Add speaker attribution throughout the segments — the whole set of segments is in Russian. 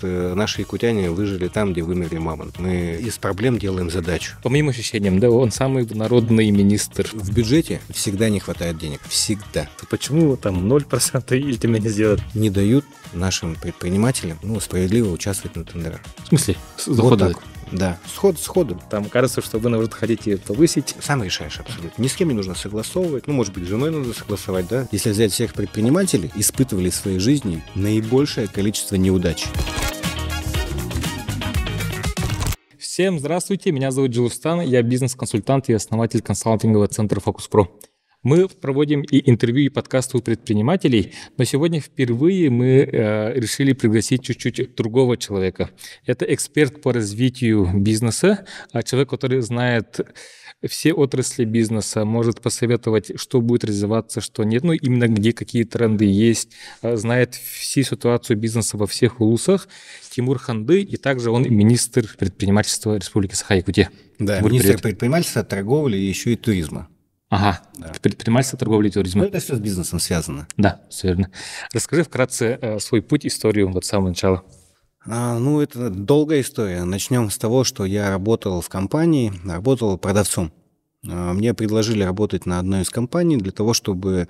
Speaker 1: наши якутяне выжили там, где вымерли мамонты. Мы из проблем делаем задачу.
Speaker 2: По моим ощущениям, да, он самый народный министр.
Speaker 1: В бюджете всегда не хватает денег. Всегда.
Speaker 2: Почему там 0% или тебя не сделают?
Speaker 1: Не дают нашим предпринимателям справедливо участвовать на тендерах.
Speaker 2: В смысле?
Speaker 1: Вот так. Да, сходу.
Speaker 2: Там кажется, что вы, наоборот, хотите повысить.
Speaker 1: Сам решаешь абсолютно. Ни с кем не нужно согласовывать. Может быть, с женой надо согласовать, да? Если взять всех предпринимателей, испытывали в своей жизни наибольшее количество неудач.
Speaker 2: Всем здравствуйте, меня зовут Джилустан, я бизнес-консультант и основатель консалтингового центра FocusPro. Мы проводим и интервью, и подкасты у предпринимателей, но сегодня впервые мы решили пригласить чуть-чуть другого человека. Это эксперт по развитию бизнеса, человек, который знает все отрасли бизнеса, может посоветовать, что будет развиваться, что нет, именно где какие тренды есть, знает всю ситуацию бизнеса во всех улусах. Тимур Ханды, и также он министр предпринимательства Республики Саха-Якутия.
Speaker 1: Да,
Speaker 2: Тимур,
Speaker 1: министр
Speaker 2: привет.
Speaker 1: предпринимательства, торговли и еще и туризма.
Speaker 2: Ага, да. Предпринимательство, торговля и туризма.
Speaker 1: Это все с бизнесом связано.
Speaker 2: Да, все верно. Расскажи вкратце свой путь, историю с самого начала.
Speaker 1: Это долгая история. Начнем с того, что я работал в компании, работал продавцом. Мне предложили работать на одной из компаний для того, чтобы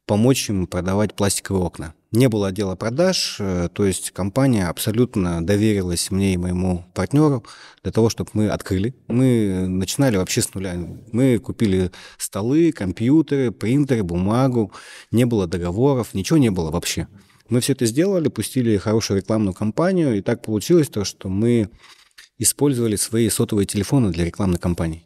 Speaker 1: помочь им продавать пластиковые окна. Не было отдела продаж, то есть компания абсолютно доверилась мне и моему партнеру для того, чтобы мы открыли. Мы начинали вообще с нуля. Мы купили столы, компьютеры, принтеры, бумагу. Не было договоров, ничего не было вообще. Мы все это сделали, пустили хорошую рекламную кампанию, и так получилось то, что мы использовали свои сотовые телефоны для рекламной кампании.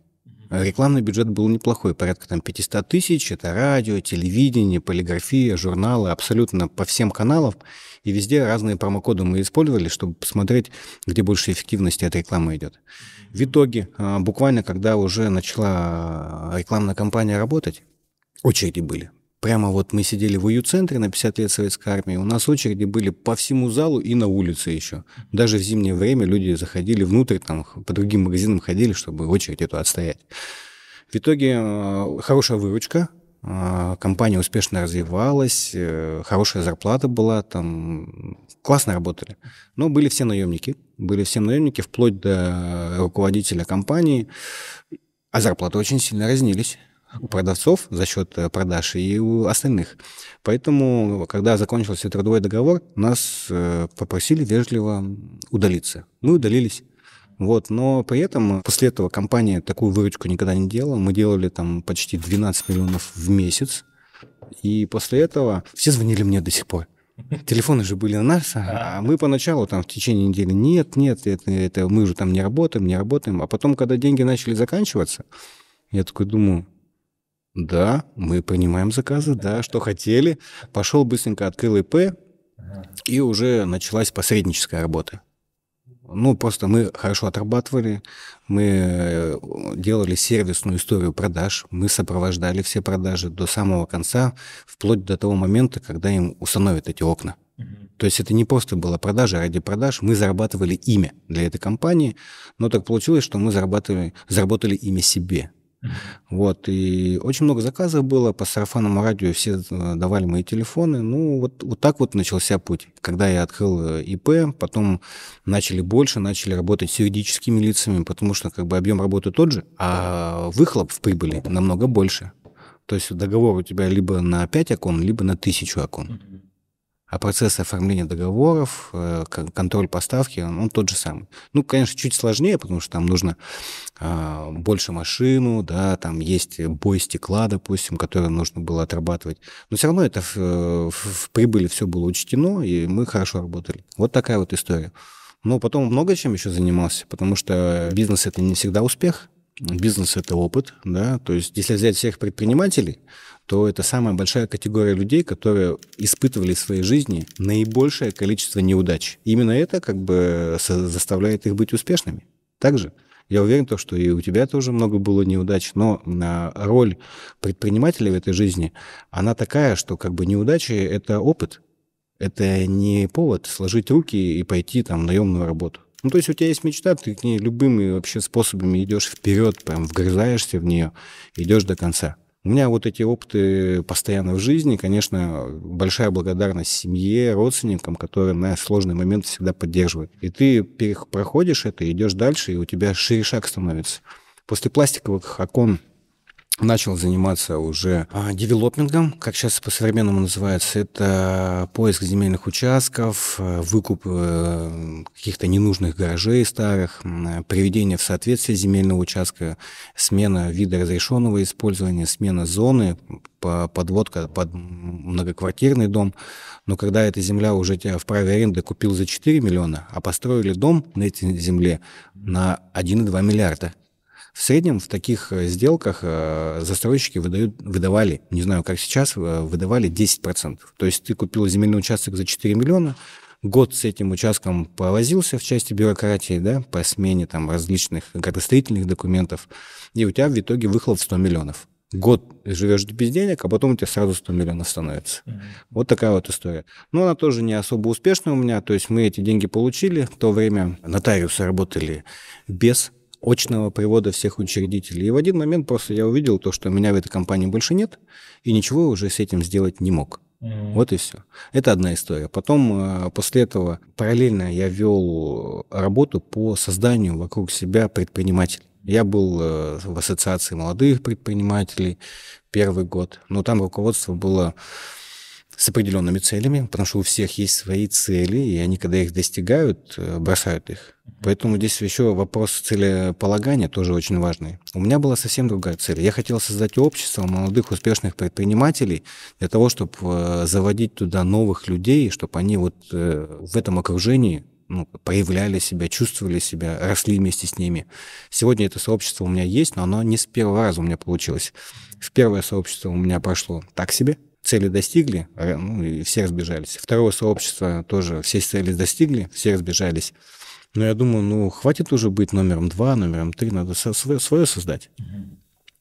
Speaker 1: Рекламный бюджет был неплохой, порядка 500 тысяч. Это радио, телевидение, полиграфия, журналы, абсолютно по всем каналам. И везде разные промокоды мы использовали, чтобы посмотреть, где больше эффективности от рекламы идет. В итоге, буквально, когда уже начала рекламная кампания работать, очереди были. Прямо мы сидели в УЮ-центре на 50 лет Советской Армии, у нас очереди были по всему залу и на улице еще. Даже в зимнее время люди заходили внутрь, по другим магазинам ходили, чтобы очередь эту отстоять. В итоге хорошая выручка, компания успешно развивалась, хорошая зарплата была, классно работали. Но были все наемники, вплоть до руководителя компании, а зарплаты очень сильно разнились. У продавцов за счет продаж и у остальных. Поэтому, когда закончился трудовой договор, нас попросили вежливо удалиться. Мы удалились. Но при этом после этого компания такую выручку никогда не делала. Мы делали почти 12 миллионов в месяц. И после этого все звонили мне до сих пор. Телефоны же были на нас, а мы поначалу в течение недели нет, это мы уже не работаем. А потом, когда деньги начали заканчиваться, я такой думаю... Да, мы принимаем заказы, да, что хотели. Пошел быстренько, открыл ИП, и уже началась посредническая работа. Просто мы хорошо отрабатывали, мы делали сервисную историю продаж, мы сопровождали все продажи до самого конца, вплоть до того момента, когда им установят эти окна. То есть это не просто была продажа ради продаж, мы зарабатывали имя для этой компании, но так получилось, что мы заработали имя себе. И очень много заказов было, по сарафанному радио все давали мои телефоны. Вот так начался путь. Когда я открыл ИП, потом начали работать с юридическими лицами, потому что объем работы тот же, а выхлоп в прибыли намного больше. То есть договор у тебя либо на 5 окон, либо на 1000 окон. А процесс оформления договоров, контроль поставки, он тот же самый. Конечно, чуть сложнее, потому что там нужно больше машину, да, там есть бой стекла, допустим, который нужно было отрабатывать. Но все равно это в прибыли все было учтено, и мы хорошо работали. Вот такая история. Но потом много чем еще занимался, потому что бизнес – это не всегда успех. Бизнес – это опыт, да, то есть если взять всех предпринимателей, то это самая большая категория людей, которые испытывали в своей жизни наибольшее количество неудач. Именно это заставляет их быть успешными. Также я уверен, что и у тебя тоже много было неудач, но роль предпринимателя в этой жизни, она такая, что неудачи – это опыт. Это не повод сложить руки и пойти в наемную работу. То есть у тебя есть мечта, ты к ней любыми вообще способами идешь вперед, прям вгрызаешься в нее, идешь до конца. У меня вот эти опыты постоянно в жизни, конечно, большая благодарность семье, родственникам, которые на сложный момент всегда поддерживают. И ты проходишь это, идешь дальше, и у тебя шире шаг становится. После пластиковых окон начал заниматься уже девелопментом, как сейчас по-современному называется. Это поиск земельных участков, выкуп каких-то ненужных гаражей старых, приведение в соответствие земельного участка, смена вида разрешенного использования, смена зоны, подводка под многоквартирный дом. Но когда эта земля уже тебя в праве аренды купил за 4 миллиона, а построили дом на этой земле на 1,2 миллиарда. В среднем в таких сделках застройщики выдавали, не знаю, как сейчас, выдавали 10%. То есть ты купил земельный участок за 4 миллиона, год с этим участком повозился в части бюрократии, да, по смене там различных градостроительных документов, и у тебя в итоге выхлоп в 100 миллионов. Год живешь без денег, а потом у тебя сразу 100 миллионов становится. Вот такая вот история. Но она тоже не особо успешная у меня. То есть мы эти деньги получили. В то время нотариусы работали без очного привода всех учредителей. И в один момент просто я увидел то, что меня в этой компании больше нет, и ничего уже с этим сделать не мог. Вот и все. Это одна история. Потом, после этого, параллельно я вел работу по созданию вокруг себя предпринимателей. Я был в ассоциации молодых предпринимателей первый год, но там руководство было с определенными целями, потому что у всех есть свои цели, и они, когда их достигают, бросают их. Поэтому здесь еще вопрос целеполагания тоже очень важный. У меня была совсем другая цель. Я хотел создать общество молодых успешных предпринимателей для того, чтобы заводить туда новых людей, чтобы они вот в этом окружении проявляли себя, чувствовали себя, росли вместе с ними. Сегодня это сообщество у меня есть, но оно не с первого раза у меня получилось. В первое сообщество у меня прошло так себе. Цели достигли, и все разбежались. Второе сообщество тоже все цели достигли, все разбежались. Но я думаю, хватит уже быть номером 2, номером 3, надо свое создать.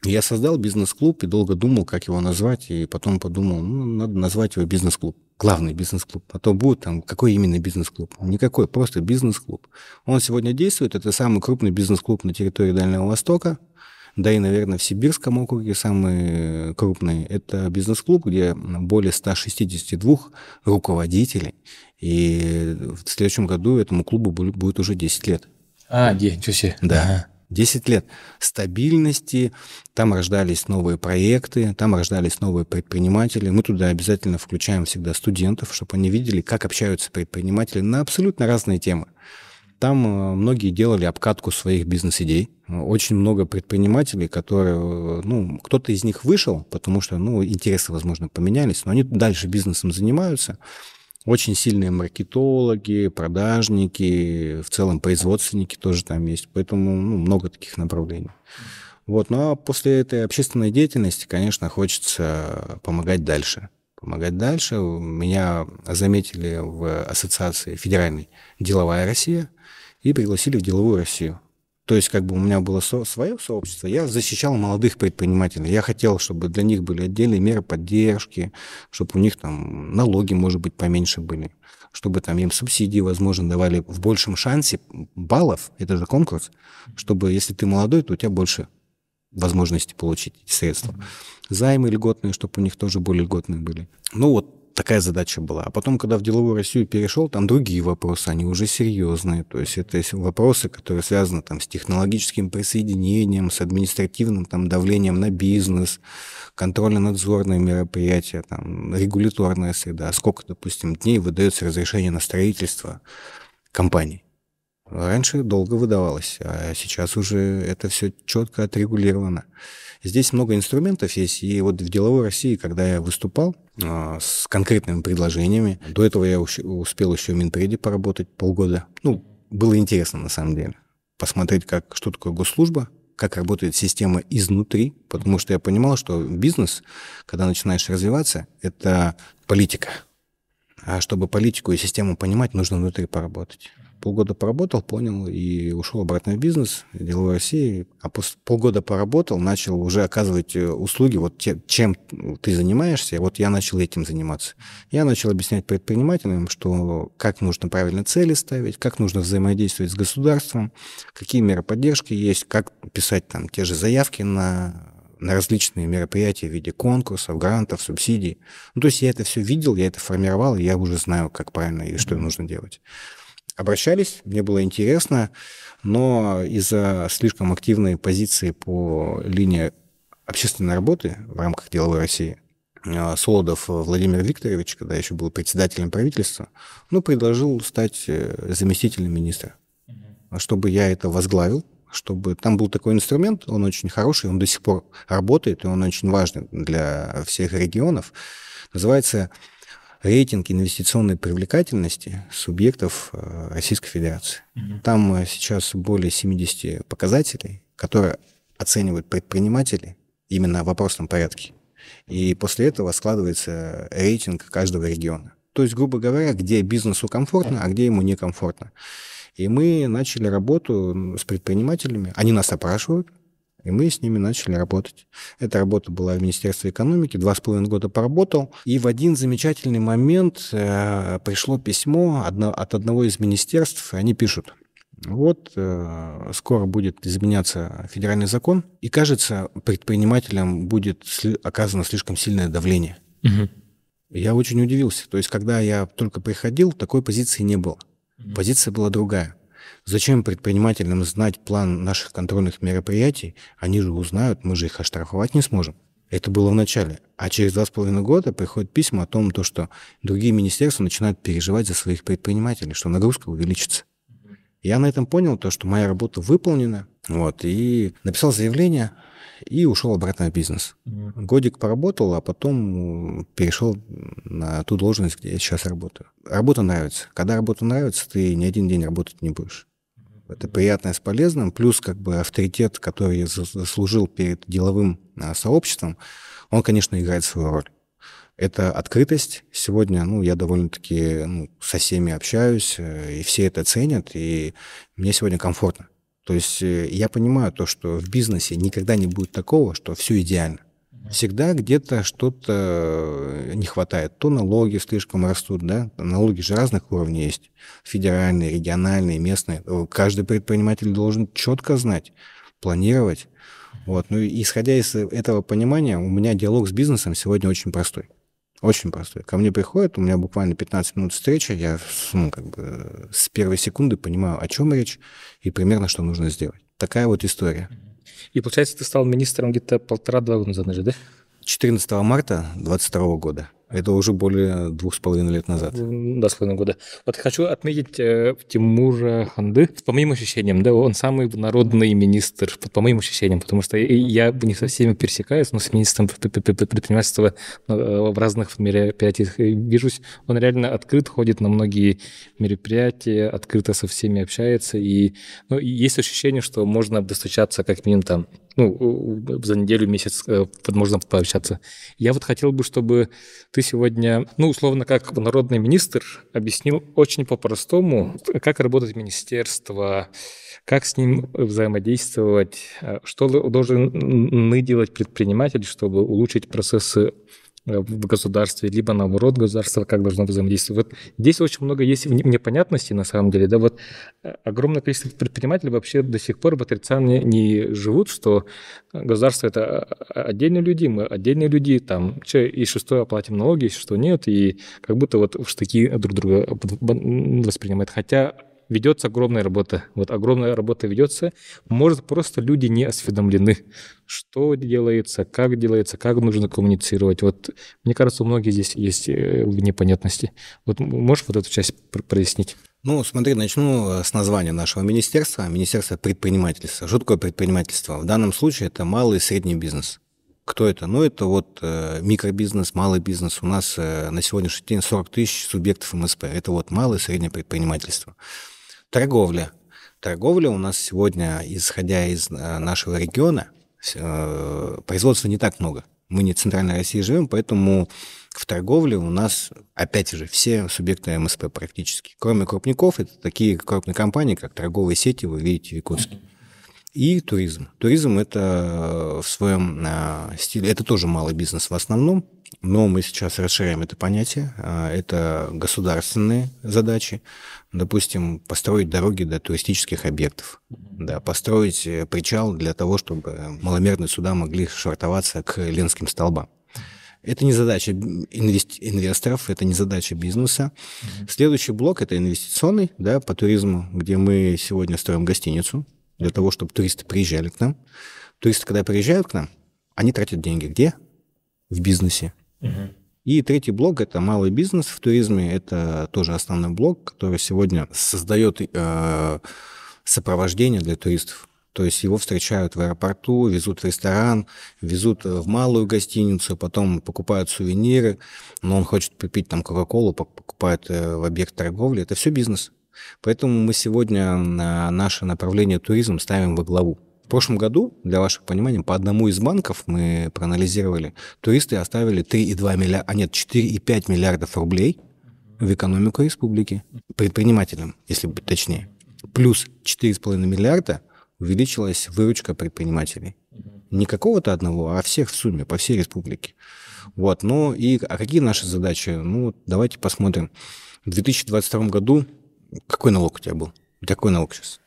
Speaker 1: Я создал бизнес-клуб и долго думал, как его назвать, и потом подумал, надо назвать его бизнес-клуб. Главный бизнес-клуб. А то будет там, какой именно бизнес-клуб? Никакой, просто бизнес-клуб. Он сегодня действует, это самый крупный бизнес-клуб на территории Дальнего Востока. Да и, наверное, в Сибирском округе самый крупный. Это бизнес-клуб, где более 162 руководителей. И в следующем году этому клубу будет уже 10 лет.
Speaker 2: Ничего себе.
Speaker 1: Да, 10 лет стабильности. Там рождались новые проекты, там рождались новые предприниматели. Мы туда обязательно включаем всегда студентов, чтобы они видели, как общаются предприниматели на абсолютно разные темы. Там многие делали обкатку своих бизнес-идей. Очень много предпринимателей, которые, кто-то из них вышел, потому что, интересы, возможно, поменялись, но они дальше бизнесом занимаются. Очень сильные маркетологи, продажники, в целом производственники тоже там есть. Поэтому много таких направлений. Ну а после этой общественной деятельности, конечно, хочется помогать дальше. Меня заметили в ассоциации федеральной «Деловая Россия» и пригласили в «Деловую Россию». То есть у меня было свое сообщество, я защищал молодых предпринимателей. Я хотел, чтобы для них были отдельные меры поддержки, чтобы у них там налоги, может быть, поменьше были, чтобы там им субсидии, возможно, давали в большем шансе баллов, это же конкурс, чтобы если ты молодой, то у тебя больше возможности получить эти средства. Займы льготные, чтобы у них тоже более льготные были. Такая задача была. А потом, когда в Деловую Россию перешел, там другие вопросы, они уже серьезные. То есть это вопросы, которые связаны там с технологическим присоединением, с административным давлением на бизнес, контрольно-надзорные мероприятия, регуляторная среда. Сколько, допустим, дней выдается разрешение на строительство компаний. Раньше долго выдавалось, а сейчас уже это все четко отрегулировано. Здесь много инструментов есть, и в Деловой России, когда я выступал с конкретными предложениями, до этого я успел еще в Минпреде поработать полгода. Было интересно на самом деле посмотреть, что такое госслужба, как работает система изнутри, потому что я понимал, что бизнес, когда начинаешь развиваться, это политика. А чтобы политику и систему понимать, нужно внутри поработать. Полгода поработал, понял и ушел обратно в бизнес, в Деловой России. А после полгода поработал, начал уже оказывать услуги, чем ты занимаешься, я начал этим заниматься. Я начал объяснять предпринимателям, что как нужно правильно цели ставить, как нужно взаимодействовать с государством, какие меры поддержки есть, как писать те же заявки на на различные мероприятия в виде конкурсов, грантов, субсидий. Ну, то есть я это все видел, я это формировал, и я уже знаю, как правильно и что нужно делать. Обращались, мне было интересно, но из-за слишком активной позиции по линии общественной работы в рамках «Деловой России» Солодов Владимир Викторович, когда еще был председателем правительства, предложил стать заместителем министра, чтобы я это возглавил, чтобы там был такой инструмент, он очень хороший, он до сих пор работает, и он очень важный для всех регионов. Называется рейтинг инвестиционной привлекательности субъектов Российской Федерации. Там сейчас более 70 показателей, которые оценивают предприниматели именно в вопросном порядке. И после этого складывается рейтинг каждого региона. То есть, грубо говоря, где бизнесу комфортно, а где ему некомфортно. И мы начали работу с предпринимателями. Они нас опрашивают, и мы с ними начали работать. Эта работа была в Министерстве экономики, 2,5 года поработал. И в один замечательный момент пришло письмо от одного из министерств, и они пишут: вот скоро будет изменяться федеральный закон, и, кажется, предпринимателям будет оказано слишком сильное давление. Я очень удивился. То есть, когда я только приходил, такой позиции не было. Позиция была другая. Зачем предпринимателям знать план наших контрольных мероприятий? Они же узнают, мы же их оштрафовать не сможем. Это было в начале. А через 2,5 года приходят письма о том, что другие министерства начинают переживать за своих предпринимателей, что нагрузка увеличится. Я на этом понял, что моя работа выполнена, и написал заявление, и ушел обратно в бизнес. Годик поработал, а потом перешел на ту должность, где я сейчас работаю. Работа нравится. Когда работа нравится, ты ни один день работать не будешь. Это приятное с полезным, плюс авторитет, который я заслужил перед деловым сообществом, он, конечно, играет свою роль. Это открытость. Сегодня, я довольно-таки со всеми общаюсь, и все это ценят, и мне сегодня комфортно. То есть я понимаю что в бизнесе никогда не будет такого, что все идеально. Всегда где-то что-то не хватает. То налоги слишком растут, да? Налоги же разных уровней есть. Федеральные, региональные, местные. Каждый предприниматель должен четко знать, планировать. И исходя из этого понимания, у меня диалог с бизнесом сегодня очень простой. Очень простой. Ко мне приходят, у меня буквально 15 минут встречи, я с первой секунды понимаю, о чем речь и примерно, что нужно сделать. Такая история.
Speaker 2: И, получается, ты стал министром где-то 1,5-2 года назад, да?
Speaker 1: 14 марта 2022 года. Это уже более 2,5 лет назад.
Speaker 2: 2,5 года. Хочу отметить Тимура Ханды. По моим ощущениям, да, он самый народный министр, по моим ощущениям, потому что я не со всеми пересекаюсь, но с министром предпринимательства в разных мероприятиях вижусь. Он реально открыт, ходит на многие мероприятия, открыто со всеми общается. И есть ощущение, что можно достучаться как минимум за неделю, месяц, возможно, пообщаться. Я хотел бы, чтобы ты сегодня, условно, как народный министр, объяснил очень по-простому, как работает министерство, как с ним взаимодействовать, что должны делать предприниматели, чтобы улучшить процессы в государстве, либо наоборот государство как должно взаимодействовать. Здесь очень много есть непонятностей на самом деле. Да, огромное количество предпринимателей вообще до сих пор в отрицании не живут, что государство — это отдельные люди, мы отдельные люди, и что оплатим налоги, и что нет, и как будто в штыки друг друга воспринимают. Хотя ведется огромная работа. Огромная работа ведется. Может, просто люди не осведомлены, что делается, как нужно коммуницировать. Мне кажется, у многих здесь есть непонятности. Можешь эту часть прояснить?
Speaker 1: Смотри, начну с названия нашего министерства. Министерство предпринимательства. Что такое предпринимательство? В данном случае это малый и средний бизнес. Кто это? Это микробизнес, малый бизнес. У нас на сегодняшний день 40 тысяч субъектов МСП. Это малое и среднее предпринимательство. Торговля. Торговля у нас сегодня, исходя из нашего региона, производства не так много. Мы не в Центральной России живем, поэтому в торговле у нас, опять же, все субъекты МСП практически. Кроме крупников, это такие крупные компании, как торговые сети, вы видите в Якутске. И туризм. Туризм – это в своем стиле, это тоже малый бизнес в основном, но мы сейчас расширяем это понятие. Это государственные задачи. Допустим, построить дороги до туристических объектов, да, построить причал для того, чтобы маломерные суда могли швартоваться к Ленским столбам. Это не задача инвесторов, это не задача бизнеса. Следующий блок – это инвестиционный, да, по туризму, где мы сегодня строим гостиницу для того, чтобы туристы приезжали к нам. Туристы, когда приезжают к нам, они тратят деньги. Где? В бизнесе. И третий блок – это малый бизнес в туризме. Это тоже основной блок, который сегодня создает сопровождение для туристов. То есть его встречают в аэропорту, везут в ресторан, везут в малую гостиницу, потом покупают сувениры, но он хочет попить там кока-колу, покупает в объект торговли. Это все бизнес. Поэтому мы сегодня наше направление туризм ставим во главу. В прошлом году, для вашего понимания, по одному из банков мы проанализировали, туристы оставили 3,2 миллиарда, 4,5 миллиардов рублей в экономику республики, предпринимателям, если быть точнее. Плюс 4,5 миллиарда увеличилась выручка предпринимателей. Не какого-то одного, а всех в сумме, по всей республике. Вот. Ну и какие наши задачи? Ну, давайте посмотрим. В 2022 году какой налог у тебя был? У тебя какой налог сейчас?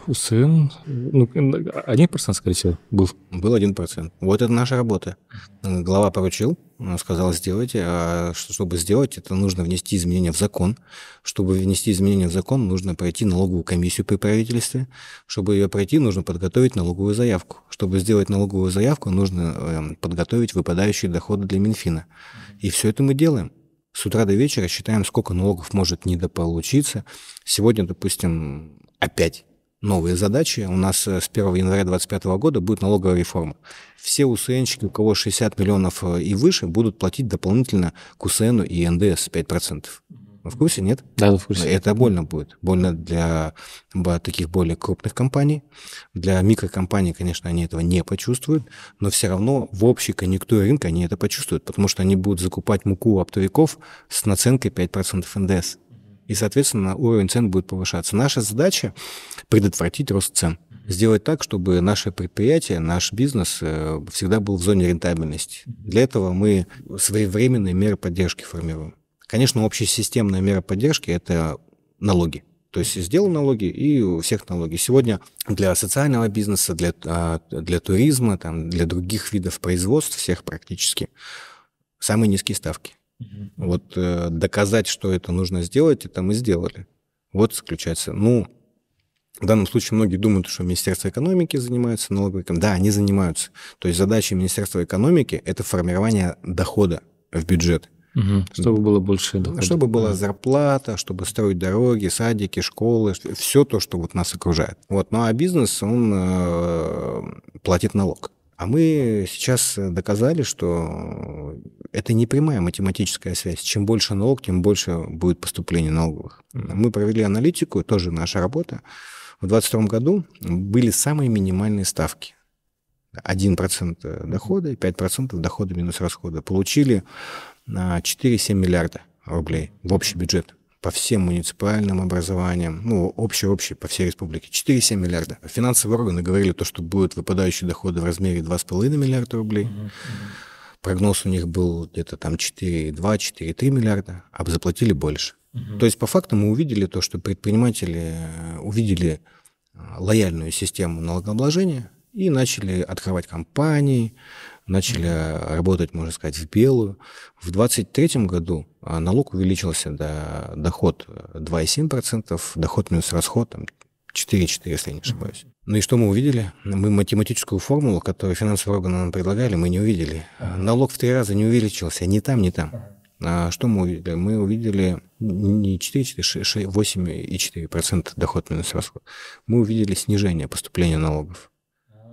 Speaker 2: УСН, 1%, скорее всего, был.
Speaker 1: Был 1%. Вот это наша работа. Глава поручил, сказал, сделайте. А чтобы сделать, это нужно внести изменения в закон. Чтобы внести изменения в закон, нужно пройти налоговую комиссию при правительстве. Чтобы ее пройти, нужно подготовить налоговую заявку. Чтобы сделать налоговую заявку, нужно подготовить выпадающие доходы для Минфина. И все это мы делаем. С утра до вечера считаем, сколько налогов может недополучиться. Сегодня, допустим, опять новые задачи. У нас с 1 января 2025 года будет налоговая реформа. Все УСНщики, у кого 60 миллионов и выше, будут платить дополнительно к УСНу и НДС 5%. Вы в курсе, нет?
Speaker 2: Да, в курсе.
Speaker 1: Это больно будет. Больно для таких более крупных компаний. Для микрокомпаний, конечно, они этого не почувствуют, но все равно в общей конъюнктуре рынка они это почувствуют, потому что они будут закупать муку у оптовиков с наценкой 5% НДС. И, соответственно, уровень цен будет повышаться. Наша задача – предотвратить рост цен. Сделать так, чтобы наше предприятие, наш бизнес всегда был в зоне рентабельности. Для этого мы своевременные меры поддержки формируем. Конечно, общесистемная мера поддержки – это налоги. То есть сделал налоги, и у всех налоги. Сегодня для социального бизнеса, для туризма, там, для других видов производств, всех практически, самые низкие ставки. Вот доказать, что это нужно сделать, это мы сделали. Вот заключается. Ну, в данном случае многие думают, что Министерство экономики занимается налоговой. Да, они занимаются. То есть задача Министерства экономики – это формирование дохода в бюджет.
Speaker 2: Чтобы было больше дохода.
Speaker 1: Чтобы была зарплата, чтобы строить дороги, садики, школы, все то, что вот нас окружает. Вот. Ну а бизнес, он платит налог. А мы сейчас доказали, что это не прямая математическая связь. Чем больше налог, тем больше будет поступление налоговых. Мы провели аналитику, тоже наша работа. В 2022 году были самые минимальные ставки. 1% дохода и 5% дохода минус расхода. Получили 4,7 миллиарда рублей в общий бюджет по всем муниципальным образованиям, ну, общий по всей республике, 4,7 миллиарда. Финансовые органы говорили, что будут выпадающие доходы в размере 2,5 миллиарда рублей. Прогноз у них был где-то там 4,2-4,3 миллиарда, а заплатили больше. То есть по факту мы увидели то, что предприниматели увидели лояльную систему налогообложения и начали открывать компании, начали работать, можно сказать, в белую. В 2023 году налог увеличился до доход 2,7%, доход минус расход 4,4%, если я не ошибаюсь. Ну и что мы увидели? Мы математическую формулу, которую финансовые органы нам предлагали, мы не увидели. Налог в 3 раза не увеличился, ни там, ни там. А что мы увидели? Мы увидели не 4,4, 8,4% доход минус расход. Мы увидели снижение поступления налогов.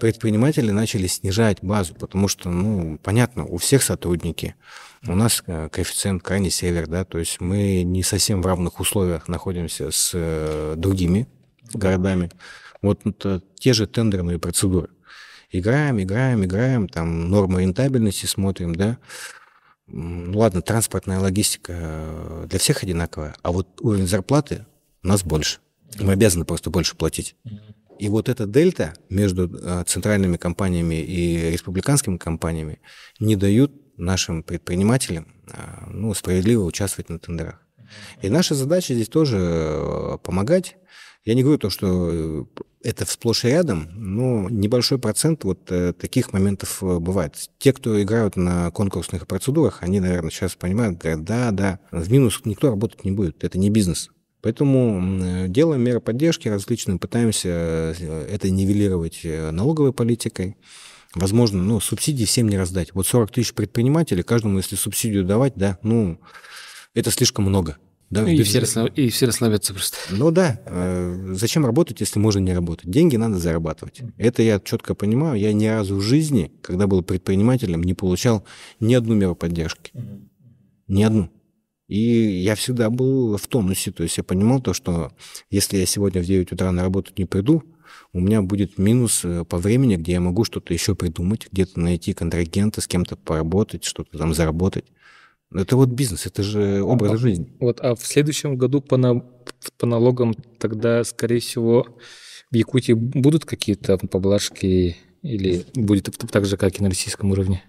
Speaker 1: Предприниматели начали снижать базу, потому что, ну, понятно, у всех сотрудники, у нас коэффициент крайний север, да, то есть мы не совсем в равных условиях находимся с другими городами. Вот те же тендерные процедуры. Играем, там нормы рентабельности смотрим, да. Ну, ладно, транспортная логистика для всех одинаковая, а вот уровень зарплаты у нас больше. Мы обязаны просто больше платить. И вот эта дельта между центральными компаниями и республиканскими компаниями не дают нашим предпринимателям справедливо участвовать на тендерах. И наша задача здесь тоже помогать. Я не говорю то, что это сплошь и рядом, но небольшой процент вот таких моментов бывает. Те, кто играют на конкурсных процедурах, они, наверное, сейчас понимают, говорят, да, в минус никто работать не будет, это не бизнес. Поэтому делаем меры поддержки различные, пытаемся это нивелировать налоговой политикой. Возможно, субсидии всем не раздать. Вот 40 тысяч предпринимателей, каждому, если субсидию давать, это слишком много. Да,
Speaker 2: и все расслабятся просто.
Speaker 1: Зачем работать, если можно не работать? Деньги надо зарабатывать. Это я четко понимаю. Я ни разу в жизни, когда был предпринимателем, не получал ни одну меру поддержки. Ни одну. И я всегда был в тонусе. То есть я понимал то, что если я сегодня в 9 утра на работу не приду, у меня будет минус по времени, где я могу что-то еще придумать, где-то найти контрагента, с кем-то поработать, что-то там заработать. Это вот бизнес, это же образ жизни.
Speaker 2: А в следующем году по налогам тогда, скорее всего, в Якутии будут какие-то поблажки или будет так же, как и на российском уровне?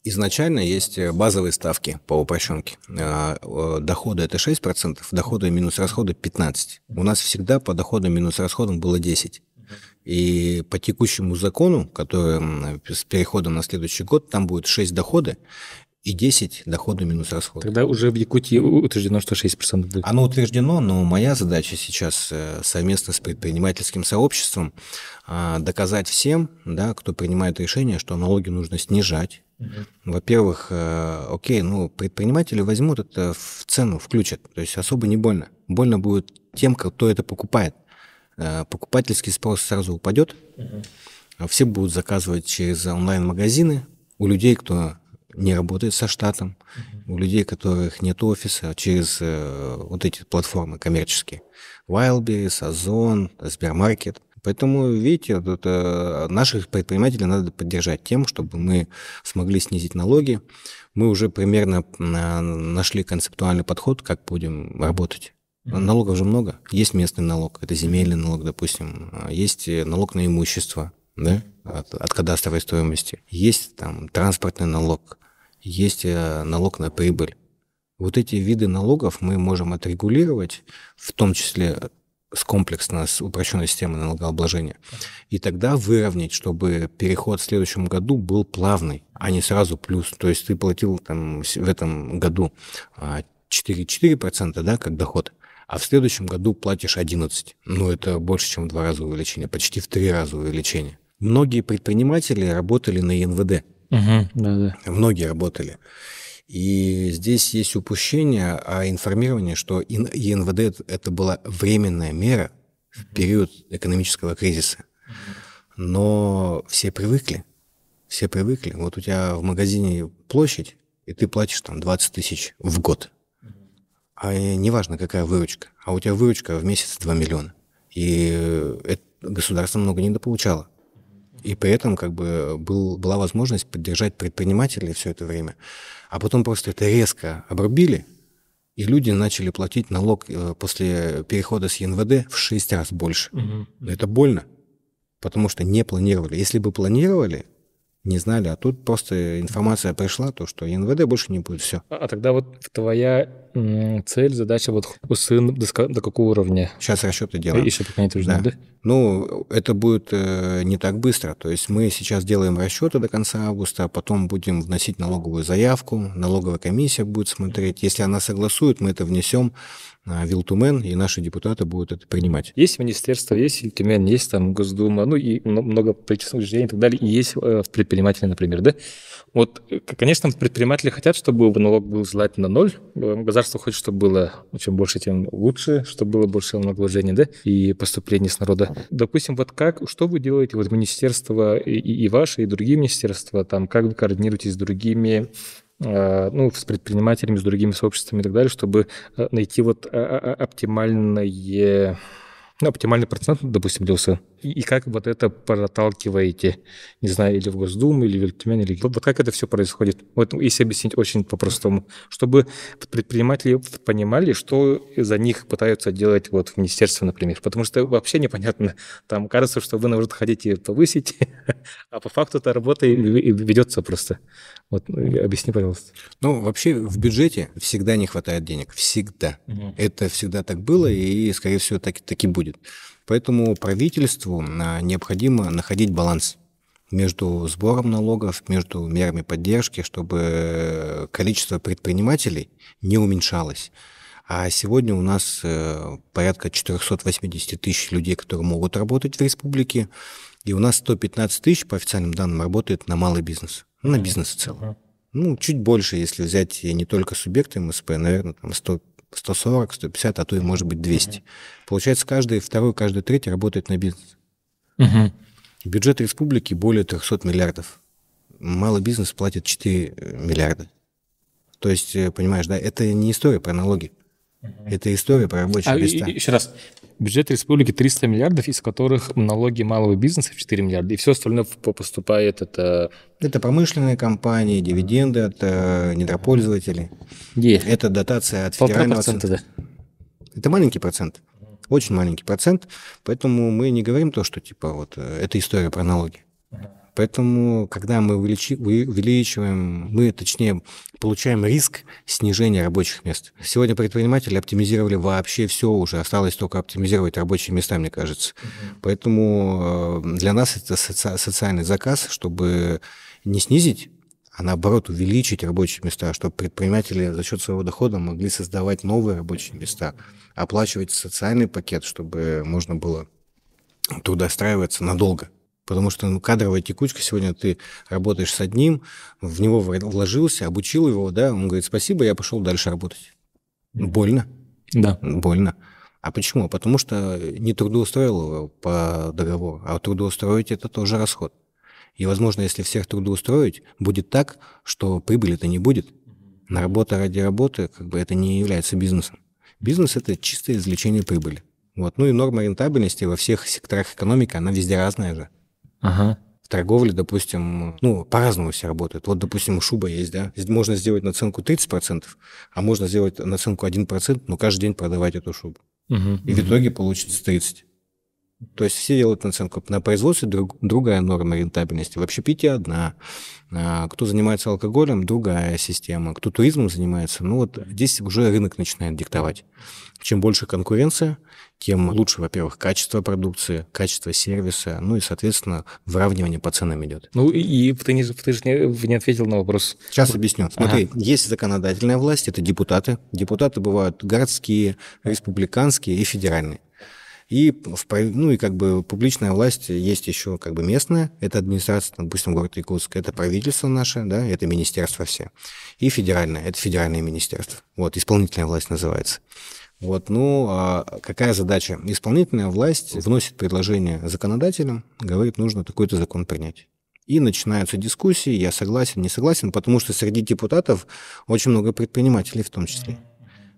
Speaker 1: Изначально есть базовые ставки по упрощенке. Доходы – это 6%, доходы минус расходы – 15%. У нас всегда по доходам минус расходам было 10%. И по текущему закону, который с переходом на следующий год, там будет 6 дохода и 10 дохода минус расходы.
Speaker 2: Тогда уже в Якутии утверждено, что 6% будет.
Speaker 1: Оно утверждено, но моя задача сейчас совместно с предпринимательским сообществом доказать всем, кто принимает решение, что налоги нужно снижать. Во-первых, предприниматели возьмут это в цену, включат, то есть особо не больно. Больно будет тем, кто это покупает. Покупательский спрос сразу упадет, все будут заказывать через онлайн-магазины у людей, кто не работает со штатом, у людей, у которых нет офиса, через вот эти платформы коммерческие. Wildberries, Озон, Сбермаркет. Поэтому, видите, наших предпринимателей надо поддержать тем, чтобы мы смогли снизить налоги. Мы уже примерно нашли концептуальный подход, как будем работать. Налогов же много. Есть местный налог, это земельный налог, допустим. Есть налог на имущество, от кадастровой стоимости. Есть там транспортный налог, есть налог на прибыль. Вот эти виды налогов мы можем отрегулировать, в том числе комплексно с упрощенной системой налогообложения. И тогда выровнять, чтобы переход в следующем году был плавный, а не сразу плюс. То есть ты платил в этом году 4,4%, как доход, а в следующем году платишь 11%. Это больше, чем в 2 раза увеличение, почти в 3 раза увеличение. Многие предприниматели работали на ЕНВД. Многие работали. И здесь есть упущение о информировании, что ЕНВД – это была временная мера в период экономического кризиса. Но все привыкли. Вот у тебя в магазине площадь, и ты платишь там 20 тысяч в год. А неважно, какая выручка. А у тебя выручка в месяц 2 миллиона. И государство много недополучало. И при этом была возможность поддержать предпринимателей все это время. А потом просто это резко обрубили, и люди начали платить налог после перехода с ЕНВД в 6 раз больше. Это больно, потому что не планировали. Если бы планировали, не знали, а тут просто информация пришла, то, что ЕНВД больше не будет, все.
Speaker 2: А тогда вот твоя цель, задача УСН до какого уровня?
Speaker 1: Сейчас расчеты делаем.
Speaker 2: Еще пока не утверждено, да?
Speaker 1: Это будет не так быстро. То есть мы сейчас делаем расчеты до конца августа, а потом будем вносить налоговую заявку, налоговая комиссия будет смотреть. Если она согласует, мы это внесем в Вилтумен, и наши депутаты будут это принимать.
Speaker 2: Есть министерство, есть Вилтумен, есть там Госдума, и много правительственных учреждений и так далее, и есть предприниматели, например, да? Вот, конечно, предприниматели хотят, чтобы налог был желательно 0, государство хочет, чтобы было чем больше, тем лучше, чтобы было больше налогообложения, да, и поступлений с народа. Допустим, что вы делаете, министерство и ваше, и другие министерства, как вы координируетесь с другими, с предпринимателями, с другими сообществами и так далее, чтобы найти оптимальное Ну, оптимальный процент, допустим, для УСН. И как вот это проталкиваете, не знаю, или в Госдуму, или в Тюмень, или вот как это все происходит? Вот если объяснить очень по-простому, чтобы предприниматели понимали, что за них пытаются делать вот в министерстве, например. Потому что вообще непонятно. Там кажется, что вы, наоборот, хотите повысить, а по факту эта работа и ведется просто. Вот объясни, пожалуйста.
Speaker 1: Ну, вообще в бюджете всегда не хватает денег. Всегда. Это всегда так было и, скорее всего, так и будет. Поэтому правительству необходимо находить баланс между сбором налогов, между мерами поддержки, чтобы количество предпринимателей не уменьшалось. А сегодня у нас порядка 480 тысяч людей, которые могут работать в республике, и у нас 115 тысяч, по официальным данным, работает на малый бизнес, на бизнес в целом. Ну, чуть больше, если взять не только субъекты МСП, наверное, там 140, 150, а то и, может быть, 200. Получается, каждый второй, каждый третий работает на бизнес. Бюджет республики более 300 миллиардов. Малый бизнес платит 4 миллиарда. То есть, понимаешь, да, это не история про налоги. Это история про рабочие места.
Speaker 2: Еще раз. Бюджет республики 300 миллиардов, из которых налоги малого бизнеса 4 миллиарда, и все остальное поступает это...
Speaker 1: Это промышленные компании, дивиденды от недропользователей. Это дотация от федерального центра.
Speaker 2: Да.
Speaker 1: Это маленький процент, очень маленький процент, поэтому мы не говорим то, что типа вот это история про налоги. Поэтому, когда мы увеличиваем, мы, точнее, получаем риск снижения рабочих мест. Сегодня предприниматели оптимизировали вообще все уже, осталось только оптимизировать рабочие места, мне кажется. Поэтому для нас это социальный заказ, чтобы не снизить, а наоборот увеличить рабочие места, чтобы предприниматели за счет своего дохода могли создавать новые рабочие места, оплачивать социальный пакет, чтобы можно было трудоустраиваться надолго. Потому что кадровая текучка, сегодня ты работаешь с одним, в него вложился, обучил его, да, он говорит, спасибо, я пошел дальше работать. Больно.
Speaker 2: Да.
Speaker 1: Больно. А почему? Потому что не трудоустроил его по договору, а трудоустроить это тоже расход. И, возможно, если всех трудоустроить, будет так, что прибыли-то не будет. На работа ради работы, как бы это не является бизнесом. Бизнес – это чистое извлечение прибыли. Вот. Ну и норма рентабельности во всех секторах экономики, она везде разная же. В торговле, допустим, ну, по-разному все работает. Вот, допустим, шуба есть, да, можно сделать наценку 30%, а можно сделать наценку 1%, но каждый день продавать эту шубу. И в итоге получится 30%. То есть все делают наценку. На производстве другая норма рентабельности. В общепитии одна. Кто занимается алкоголем, другая система. Кто туризмом занимается, ну вот здесь уже рынок начинает диктовать. Чем больше конкуренция, тем лучше, во-первых, качество продукции, качество сервиса, ну и, соответственно, выравнивание по ценам идет.
Speaker 2: Ну и ты же не ответил на вопрос.
Speaker 1: Сейчас объясню. Смотри, есть законодательная власть, это депутаты. Депутаты бывают городские, республиканские и федеральные. И, ну, и как бы публичная власть есть еще как бы местная, это администрация, допустим, город Якутск, это правительство наше, да, это министерства все. И федеральное, это федеральное министерство. Вот, исполнительная власть называется. Вот, ну, а какая задача? Исполнительная власть вносит предложение законодателям, говорит, нужно такой-то закон принять. И начинаются дискуссии, я согласен, не согласен, потому что среди депутатов очень много предпринимателей в том числе.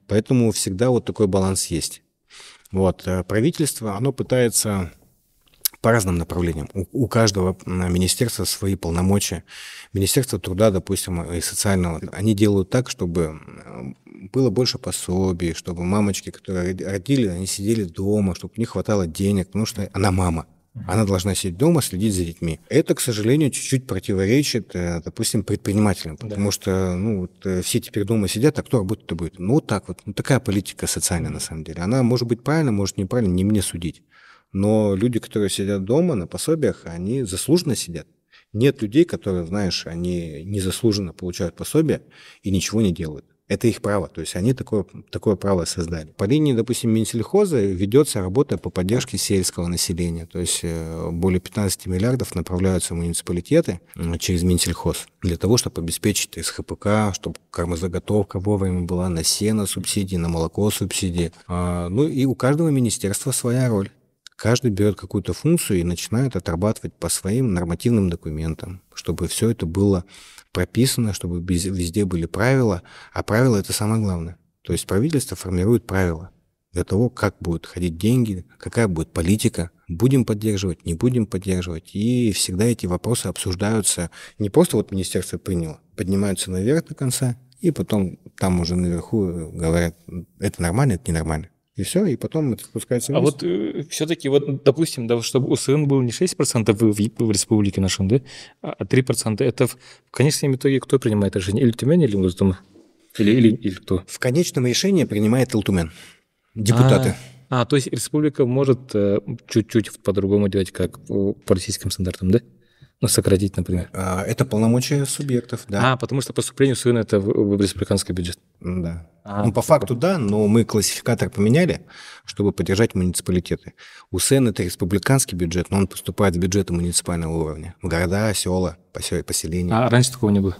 Speaker 1: Поэтому всегда вот такой баланс есть. Вот, правительство, оно пытается по разным направлениям. У каждого министерства свои полномочия. Министерство труда, допустим, и социального, они делают так, чтобы было больше пособий, чтобы мамочки, которые родили, они сидели дома, чтобы у них хватало денег, потому что она мама. Она должна сидеть дома, следить за детьми. Это, к сожалению, чуть-чуть противоречит, допустим, предпринимателям, потому что ну, вот, все теперь дома сидят, а кто работать-то будет? Ну, вот так вот. Ну, такая политика социальная, на самом деле. Она может быть правильна, может неправильно, не мне судить. Но люди, которые сидят дома на пособиях, они заслуженно сидят. Нет людей, которые, знаешь, они незаслуженно получают пособие и ничего не делают. Это их право, то есть они такое право создали. По линии, допустим, Минсельхоза ведется работа по поддержке сельского населения, то есть более 15 миллиардов направляются в муниципалитеты через Минсельхоз для того, чтобы обеспечить СХПК, чтобы кормозаготовка вовремя была, на сено субсидии, на молоко субсидии. Ну и у каждого министерства своя роль. Каждый берет какую-то функцию и начинает отрабатывать по своим нормативным документам, чтобы все это было прописано, чтобы везде были правила, а правила – это самое главное. То есть правительство формирует правила. для того, как будут ходить деньги, какая будет политика, будем поддерживать, не будем поддерживать. И всегда эти вопросы обсуждаются. Не просто вот министерство приняло, поднимаются наверх до конца, и потом там уже наверху говорят, это нормально, это ненормально. И все, и потом это спускается вниз.
Speaker 2: А вот все-таки, вот, допустим, да, чтобы УСН был не 6% в республике нашем, да, а 3%, это в конечном итоге кто принимает решение? Или Тюмень, или Госдума? Или кто?
Speaker 1: В конечном решении принимает Элтумен, депутаты.
Speaker 2: То есть республика может чуть-чуть по-другому делать, как по российским стандартам, да? Ну, сократить, например.
Speaker 1: Это полномочия субъектов, да.
Speaker 2: Потому что поступление УСН это в республиканский бюджет.
Speaker 1: Да. По факту, да, но мы классификатор поменяли, чтобы поддержать муниципалитеты. УСН – это республиканский бюджет, но он поступает в бюджеты муниципального уровня. В города, села, поселения.
Speaker 2: А раньше такого не было?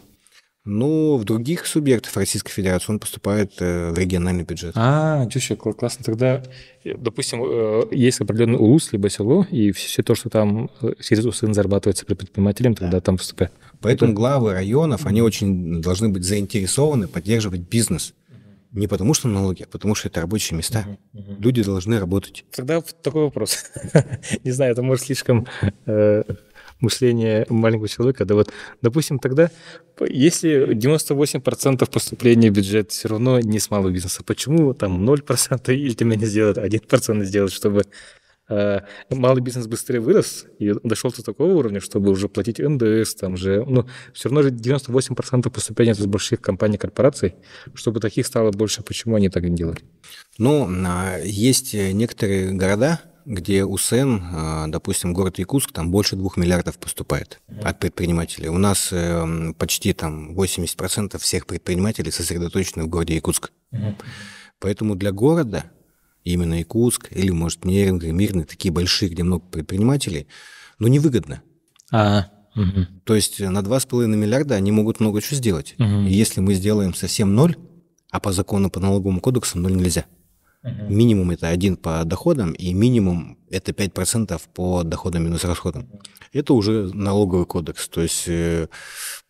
Speaker 1: Ну, в других субъектах Российской Федерации он поступает в региональный бюджет.
Speaker 2: Чё, классно. Тогда, допустим, есть определенный улус, либо село, и все то, что там через УСН зарабатывается при предпринимателям, тогда там поступает.
Speaker 1: Поэтому главы районов, они очень должны быть заинтересованы поддерживать бизнес. Не потому что налоги, а потому что это рабочие места. Люди должны работать.
Speaker 2: Тогда такой вопрос. Не знаю, это может слишком мышление маленького человека. Да вот, допустим, тогда, если 98% поступления в бюджет все равно не с малого бизнеса, почему там 0% или ты меня сделать, 1% сделать, чтобы малый бизнес быстрее вырос и дошел до такого уровня, чтобы уже платить НДС, там же, все равно же 98% поступления из больших компаний, корпораций, чтобы таких стало больше, почему они так не делают?
Speaker 1: Есть некоторые города, где УСН, допустим, город Якутск, там больше 2 миллиардов поступает от предпринимателей. У нас почти там 80% всех предпринимателей сосредоточены в городе Якутск. Поэтому для города именно Якутск или, может, Неринг, Мирный, такие большие, где много предпринимателей, невыгодно. То есть на 2,5 миллиарда они могут много чего сделать. И если мы сделаем совсем 0, а по закону, по налоговому кодексу 0 нельзя. Минимум это 1 по доходам, и минимум это 5% по доходам минус расходам. Это уже налоговый кодекс. То есть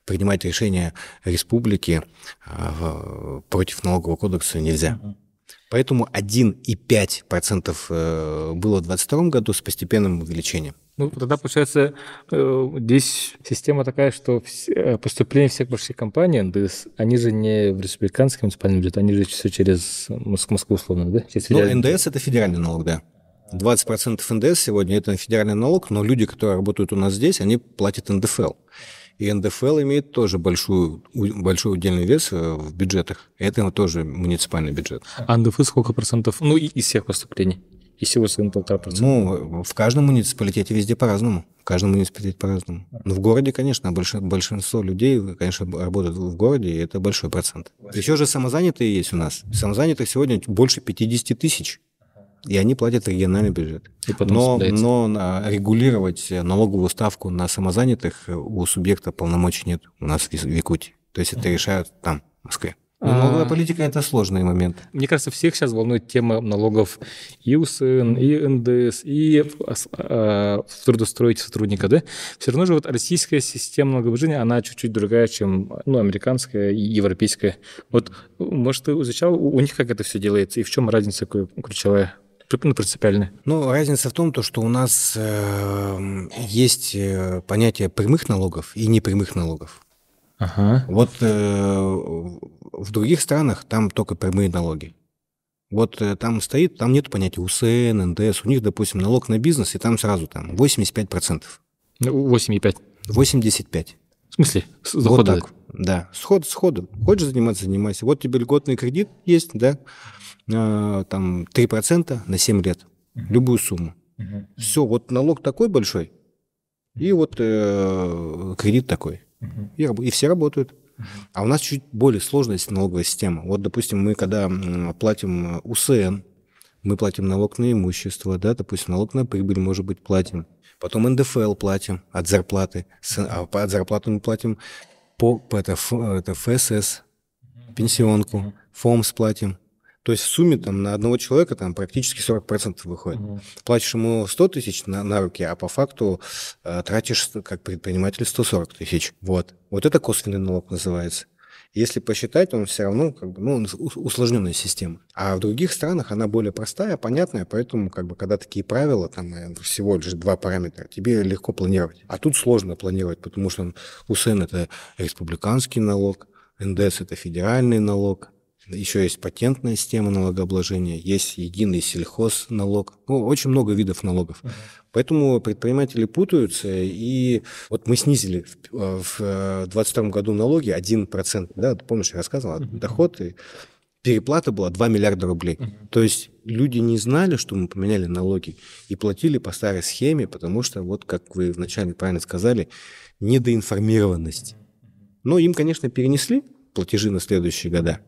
Speaker 1: принимать решение республики против налогового кодекса нельзя. Поэтому 1,5% было в 2022 году с постепенным увеличением.
Speaker 2: Тогда, получается, здесь система такая, что поступления всех больших компаний, НДС, они же не в республиканский муниципальный бюджет, они же все через Москву, условно, да?
Speaker 1: НДС – это федеральный налог, да. 20% НДС сегодня – это федеральный налог, но люди, которые работают у нас здесь, они платят НДФЛ. И НДФЛ имеет тоже большой удельный вес в бюджетах. Это тоже муниципальный бюджет.
Speaker 2: А НДФЛ сколько процентов? Из всех поступлений? И всего 1,5%.
Speaker 1: В каждом муниципалитете везде по-разному. В каждом муниципалитете по-разному. В городе, конечно, большинство людей, конечно, работают в городе, и это большой процент. Еще же самозанятые есть у нас. Самозанятых сегодня больше 50 тысяч. И они платят региональный бюджет. Но регулировать налоговую ставку на самозанятых у субъекта полномочий нет у нас в Якутии. То есть это решают там, в Москве. Налоговая политика – это сложный момент.
Speaker 2: Мне кажется, всех сейчас волнует тема налогов и УСН, и НДС, и трудоустроить сотрудника, да? Все равно же российская система налогообложения, она чуть-чуть другая, чем американская и европейская. Может, ты изучал у них, как это все делается, и в чем разница ключевая? Принципиальная.
Speaker 1: Разница в том, что у нас есть понятие прямых налогов и непрямых налогов. В других странах там только прямые налоги. Там нет понятия УСН, НДС. У них, допустим, налог на бизнес, и там сразу 85%.
Speaker 2: 8,5?
Speaker 1: 85.
Speaker 2: В смысле? С дохода?
Speaker 1: Так. Да, сходу. Хочешь занимайся. Вот тебе льготный кредит есть, да, 3% на 7 лет. Любую сумму. Все, налог такой большой, и кредит такой. И все работают. А у нас чуть более сложная налоговая система. Допустим, мы когда платим УСН, мы платим налог на имущество, да, допустим, налог на прибыль, может быть, платим. Потом НДФЛ платим от зарплаты. От зарплаты мы платим это ФСС, пенсионку, ФОМС платим. То есть в сумме на одного человека практически 40% выходит. Платишь ему 100 тысяч на руки, а по факту тратишь как предприниматель 140 тысяч. Вот это косвенный налог называется. Если посчитать, он все равно усложненная система. А в других странах она более простая, понятная, поэтому когда такие правила, там всего лишь 2 параметра, тебе легко планировать. А тут сложно планировать, потому что УСН – это республиканский налог, НДС – это федеральный налог, еще есть патентная система налогообложения, есть единый сельхозналог. Очень много видов налогов. Поэтому предприниматели путаются, и вот мы снизили в 2022 году налоги 1%. Да, ты помнишь, я рассказывал, доход, и переплата была 2 миллиарда рублей. То есть люди не знали, что мы поменяли налоги, и платили по старой схеме, потому что, вот как вы вначале правильно сказали, недоинформированность. Но им, конечно, перенесли платежи на следующие года.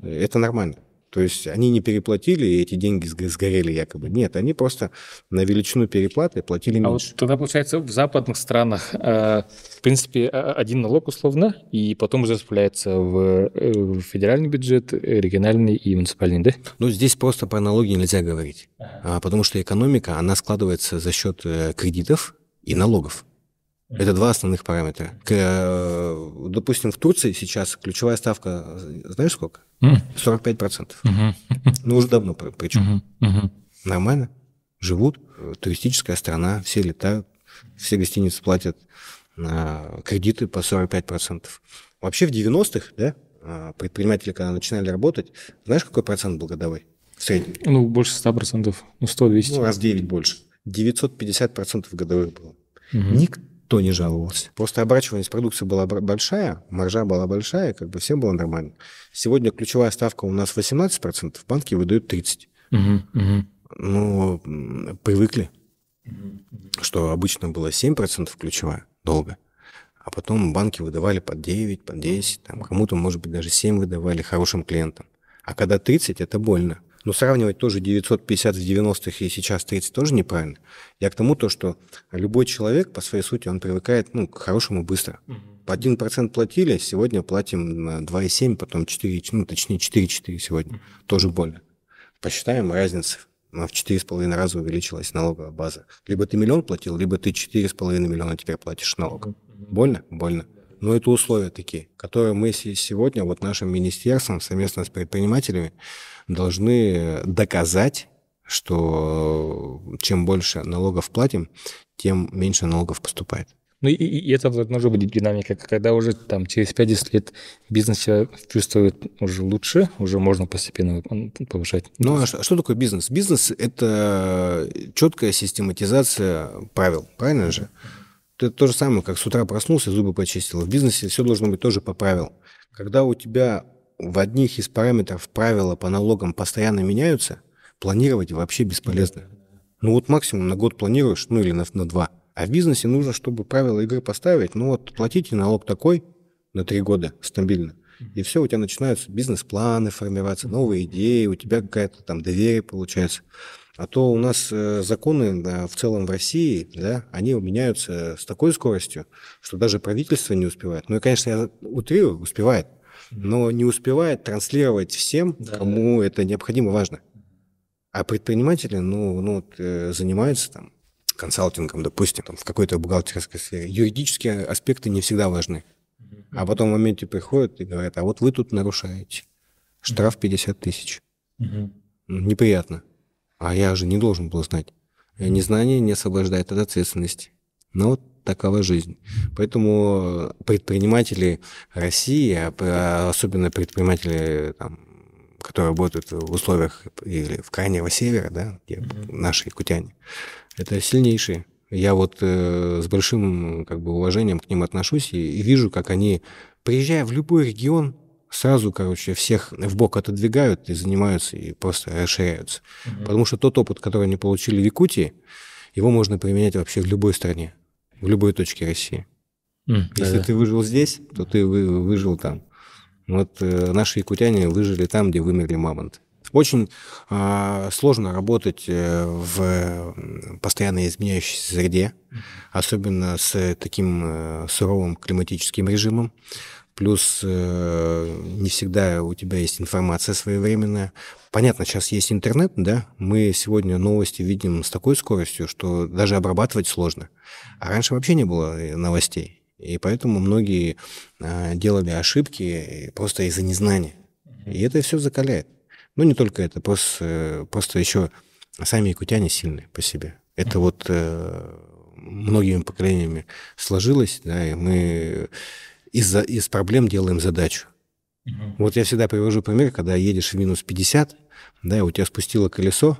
Speaker 1: Это нормально. То есть они не переплатили, и эти деньги сгорели якобы. Нет, они просто на величину переплаты платили меньше.
Speaker 2: Вот тогда, получается, в западных странах, в принципе, один налог условно, и потом уже распределяется в федеральный бюджет, региональный и муниципальный, да?
Speaker 1: Ну, здесь просто про налоги нельзя говорить, потому что экономика, она складывается за счет кредитов и налогов. Это 2 основных параметра. Допустим, в Турции сейчас ключевая ставка, знаешь сколько? 45%. Ну, уже давно причем. Нормально. Живут. Туристическая страна, все летают, все гостиницы платят кредиты по 45%. Вообще в 90-х, да, предприниматели, когда начинали работать, знаешь, какой процент был годовой в среднем?
Speaker 2: Ну, больше 100%. Ну, 100-200.
Speaker 1: Ну, раз 9 больше. 950% годовых было. Никто не жаловался. Просто оборачиваемость продукции была большая, маржа была большая, все было нормально. Сегодня ключевая ставка у нас 18%, банки выдают 30%. Ну, привыкли, что обычно было 7% ключевая долго, а потом банки выдавали по 9, по 10, кому-то, может быть, даже 7 выдавали хорошим клиентам. А когда 30, это больно. Но сравнивать тоже 950 в 90-х и сейчас 30 тоже неправильно. Я к тому, что любой человек, по своей сути, он привыкает к хорошему быстро. По 1% платили, сегодня платим на 2,7, потом 4, точнее 4,4 сегодня. Тоже больно. Посчитаем разницу. В 4,5 раза увеличилась налоговая база. Либо ты 1 миллион платил, либо ты 4,5 миллиона теперь платишь налог. Больно? Больно. Но это условия такие, которые мы сегодня нашим министерством совместно с предпринимателями должны доказать, что чем больше налогов платим, тем меньше налогов поступает.
Speaker 2: Ну и это должна быть динамика, когда уже через 5-10 лет бизнес себя чувствует уже лучше, уже можно постепенно повышать.
Speaker 1: Ну а что такое бизнес? Бизнес – это четкая систематизация правил, правильно же? Это то же самое, как с утра проснулся, зубы почистил. В бизнесе все должно быть тоже по правилам. Когда у тебя в одних из параметров правила по налогам постоянно меняются, планировать вообще бесполезно. Максимум на год планируешь, или на 2. А в бизнесе нужно, чтобы правила игры поставить, платите налог такой на 3 года стабильно. И все, у тебя начинаются бизнес-планы формироваться, новые идеи, у тебя какое-то доверие получается. А то у нас законы в целом в России, они меняются с такой скоростью, что даже правительство не успевает. Ну и, конечно, я утрирую, успевает, но не успевает транслировать всем, кому это необходимо, важно. А предприниматели, занимаются консалтингом, допустим, в какой-то бухгалтерской сфере. Юридические аспекты не всегда важны. А потом в моменте приходят и говорят, а вот вы тут нарушаете. Штраф 50 тысяч. Неприятно. А я же не должен был знать. Незнание не освобождает от ответственности. Но такова жизнь. Поэтому предприниматели России, особенно предприниматели, которые работают в условиях или в крайнего севера, где наши якутяне, это сильнейшие. Я с большим уважением к ним отношусь и вижу, как они, приезжая в любой регион, сразу, всех в бок отодвигают и занимаются, и просто расширяются. Потому что тот опыт, который они получили в Якутии, его можно применять вообще в любой стране, в любой точке России. Если ты выжил здесь, то ты выжил там. Наши якутяне выжили там, где вымерли мамонты. Очень сложно работать в постоянно изменяющейся среде, особенно с таким суровым климатическим режимом. Плюс не всегда у тебя есть информация своевременная. Понятно, сейчас есть интернет, мы сегодня новости видим с такой скоростью, что даже обрабатывать сложно. А раньше вообще не было новостей. И поэтому многие делали ошибки просто из-за незнания. И это все закаляет. Ну, не только это, просто еще сами якутяне сильные по себе. Это вот многими поколениями сложилось, да, и мы из проблем делаем задачу. Вот я всегда привожу пример, когда едешь в минус 50, да, и у тебя спустило колесо,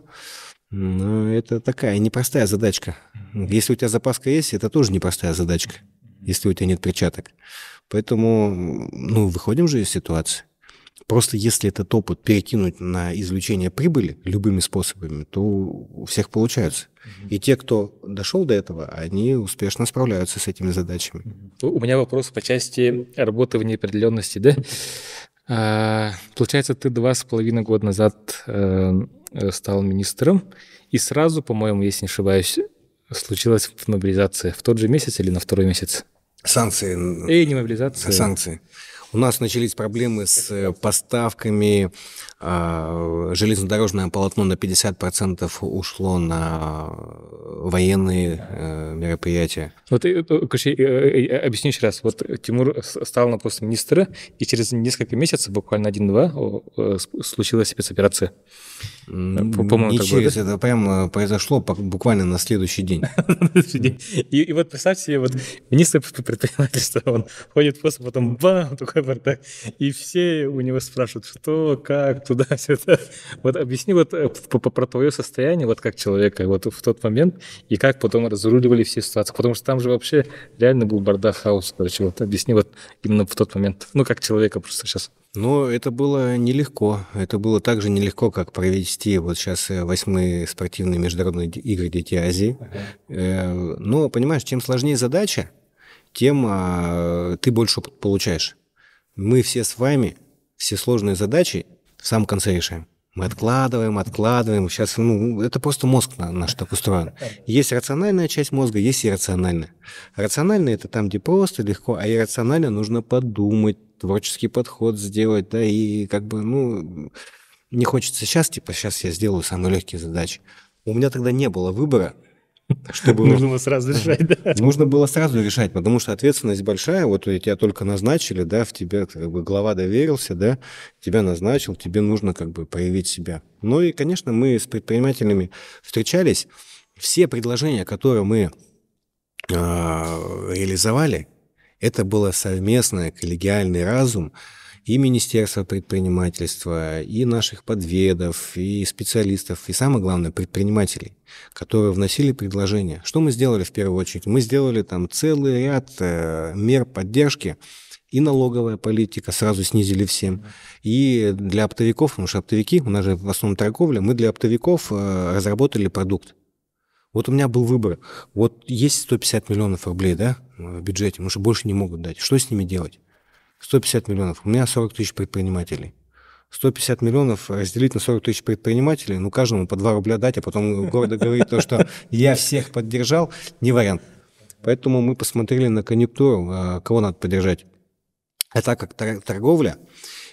Speaker 1: ну, это такая непростая задачка. Если у тебя запаска есть, это тоже непростая задачка, если у тебя нет перчаток. Поэтому, ну, выходим же из ситуации. Просто если этот опыт перекинуть на извлечение прибыли любыми способами, то у всех получается. И те, кто дошел до этого, они успешно справляются с этими задачами.
Speaker 2: У меня вопрос по части работы в неопределенности, да? Получается, ты 2,5 года назад стал министром, и сразу, по-моему, если не ошибаюсь, случилась мобилизация в тот же месяц или на второй месяц?
Speaker 1: Санкции.
Speaker 2: Не мобилизация.
Speaker 1: Санкции. У нас начались проблемы с поставками. Железнодорожное полотно на 50% ушло на военные мероприятия.
Speaker 2: Вот, объясню еще раз. Вот Тимур стал на пост министра, и через несколько месяцев, буквально 1-2, случилась спецоперация.
Speaker 1: Это прям произошло буквально на следующий день.
Speaker 2: И вот представьте себе, вот министр предпринимательства, он ходит просто, потом бам, такой бардак, и все у него спрашивают, что, как, туда-сюда. Вот объясни вот про твое состояние, вот как человека, вот в тот момент, и как потом разруливали все ситуации, потому что там же вообще реально был бардак, хаос, короче, вот объясни вот именно в тот момент, ну, как человека просто сейчас.
Speaker 1: Ну, это было нелегко. Это было так же нелегко, как провести вот сейчас 8-е спортивные международные игры Детей Азии. Но, понимаешь, чем сложнее задача, тем ты больше опыта получаешь. Мы все с вами все сложные задачи в самом конце решаем. Мы откладываем. Сейчас, это просто мозг наш так устроен. Есть рациональная часть мозга, есть иррациональная. Рациональная – это там, где просто, легко, а иррационально нужно подумать, творческий подход сделать, да, и как бы, не хочется сейчас я сделаю самые легкие задачи. У меня тогда не было выбора, чтобы...
Speaker 2: Нужно было сразу решать, да?
Speaker 1: Нужно было сразу решать, потому что ответственность большая, вот тебя только назначили, да, в тебя как бы глава доверился, да, тебя назначил, тебе нужно как бы проявить себя. Ну и, конечно, мы с предпринимателями встречались, все предложения, которые мы реализовали, это было совместное, коллегиальный разум и Министерства предпринимательства, и наших подведов, и специалистов, и самое главное, предпринимателей, которые вносили предложения. Что мы сделали в первую очередь? Мы сделали там целый ряд мер поддержки, и налоговая политика, сразу снизили всем. И для оптовиков, потому что оптовики, у нас же в основном торговля, мы для оптовиков разработали продукт. Вот у меня был выбор. Вот есть 150 миллионов рублей, да, в бюджете, потому что больше не могут дать. Что с ними делать? 150 миллионов. У меня 40 тысяч предпринимателей. 150 миллионов разделить на 40 тысяч предпринимателей, каждому по 2 рубля дать, а потом гордо говорить то, что я всех поддержал, не вариант. Поэтому мы посмотрели на конъюнктуру, кого надо поддержать. А так как торговля,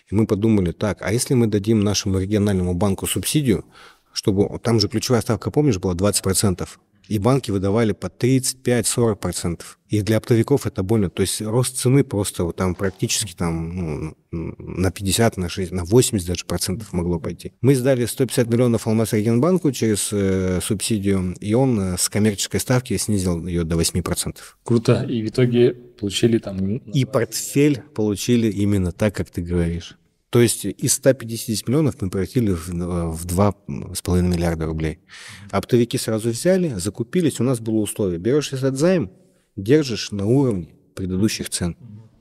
Speaker 1: мы подумали, так, а если мы дадим нашему региональному банку субсидию, чтобы там же ключевая ставка, помнишь, была 20%, и банки выдавали по 35-40%. И для оптовиков это больно. То есть рост цены просто вот там практически там, на 50, на 60, на 80 даже процентов могло пойти. Мы сдали 150 миллионов Алмаз-Регионбанку через субсидию, и он с коммерческой ставки снизил ее до 8%.
Speaker 2: Круто. И в итоге получили там...
Speaker 1: И портфель получили именно так, как ты говоришь. То есть из 150 миллионов мы превратили в 2,5 миллиарда рублей. Оптовики сразу взяли, закупились. У нас было условие. Берешь этот займ, держишь на уровне предыдущих цен,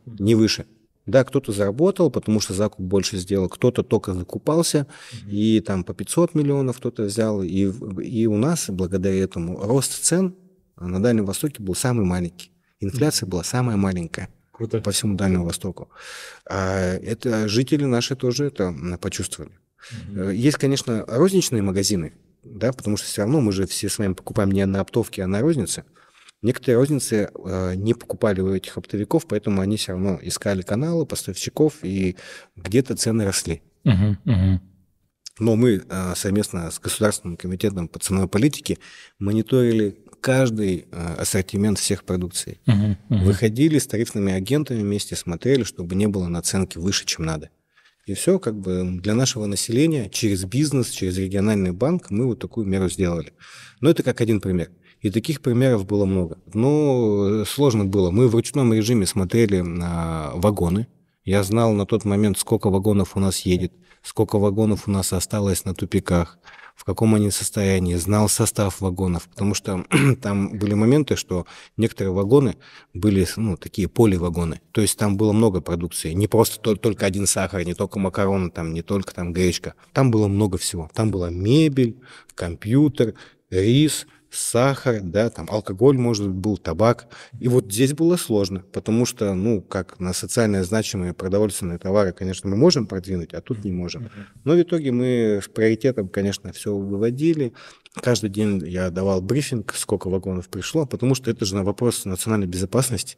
Speaker 1: не выше. Да, кто-то заработал, потому что закуп больше сделал, кто-то только закупался, и там по 500 миллионов кто-то взял. И у нас, благодаря этому, рост цен на Дальнем Востоке был самый маленький. Инфляция была самая маленькая.
Speaker 2: Круто.
Speaker 1: По всему Дальнему Востоку. Это жители наши тоже это почувствовали. Есть, конечно, розничные магазины, да, потому что все равно мы же все с вами покупаем не на оптовке, а на рознице. Некоторые розницы не покупали у этих оптовиков, поэтому они все равно искали каналы, поставщиков, и где-то цены росли. Но мы совместно с Государственным комитетом по ценовой политике мониторили каждый ассортимент всех продукций. Выходили с тарифными агентами вместе, смотрели, чтобы не было наценки выше, чем надо. И все как бы для нашего населения через бизнес, через региональный банк мы вот такую меру сделали. Но это как один пример. И таких примеров было много. Но сложно было. Мы в ручном режиме смотрели на вагоны. Я знал на тот момент, сколько вагонов у нас едет, сколько вагонов у нас осталось на тупиках, в каком они состоянии, знал состав вагонов, потому что там были моменты, что некоторые вагоны были, такие поливагоны, то есть там было много продукции, не просто только один сахар, не только макароны, там, не только там гречка, там было много всего, там была мебель, компьютер, рис, сахар, да, там алкоголь, может быть, был табак. И вот здесь было сложно, потому что, как на социально значимые продовольственные товары, конечно, мы можем продвинуть, а тут не можем. Но в итоге мы с приоритетом, конечно, все выводили. Каждый день я давал брифинг, сколько вагонов пришло, потому что это же на вопрос национальной безопасности.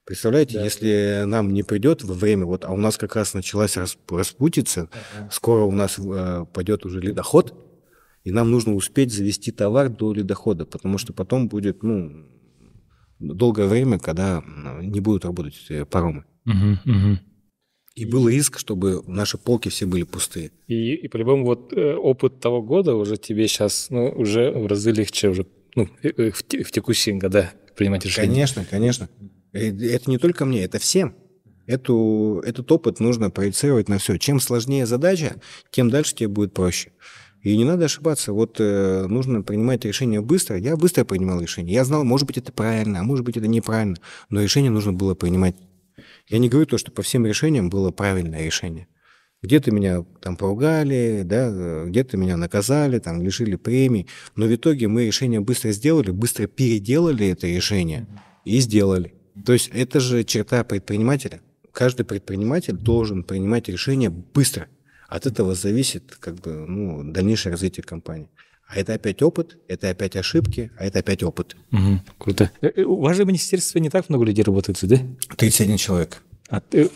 Speaker 1: Представляете, если нам не придет во время, а у нас как раз началась распутица, скоро у нас пойдет уже ледоход, и нам нужно успеть завести товар до ледохода, потому что потом будет, долгое время, когда не будут работать паромы. И был риск, чтобы наши полки все были пустые.
Speaker 2: И по-любому опыт того года уже тебе сейчас уже в разы легче уже в текущие года принимать решения.
Speaker 1: Конечно. Это не только мне, это всем. Этот опыт нужно проецировать на все. Чем сложнее задача, тем дальше тебе будет проще. И не надо ошибаться. Нужно принимать решения быстро. Я быстро принимал решения. Я знал, может быть, это правильно, а может быть, это неправильно. Но решение нужно было принимать. Я не говорю то, что по всем решениям было правильное решение. Где-то меня там поругали, да, где-то меня наказали, там, лишили премий. Но в итоге мы решение быстро сделали, быстро переделали это решение и сделали. То есть это же черта предпринимателя. Каждый предприниматель должен принимать решения быстро. От этого зависит дальнейшее развитие компании. А это опять опыт, это опять ошибки, а это опять опыт.
Speaker 2: Круто. У вас же в министерстве не так много людей работает, да?
Speaker 1: 31 человек.
Speaker 2: А ты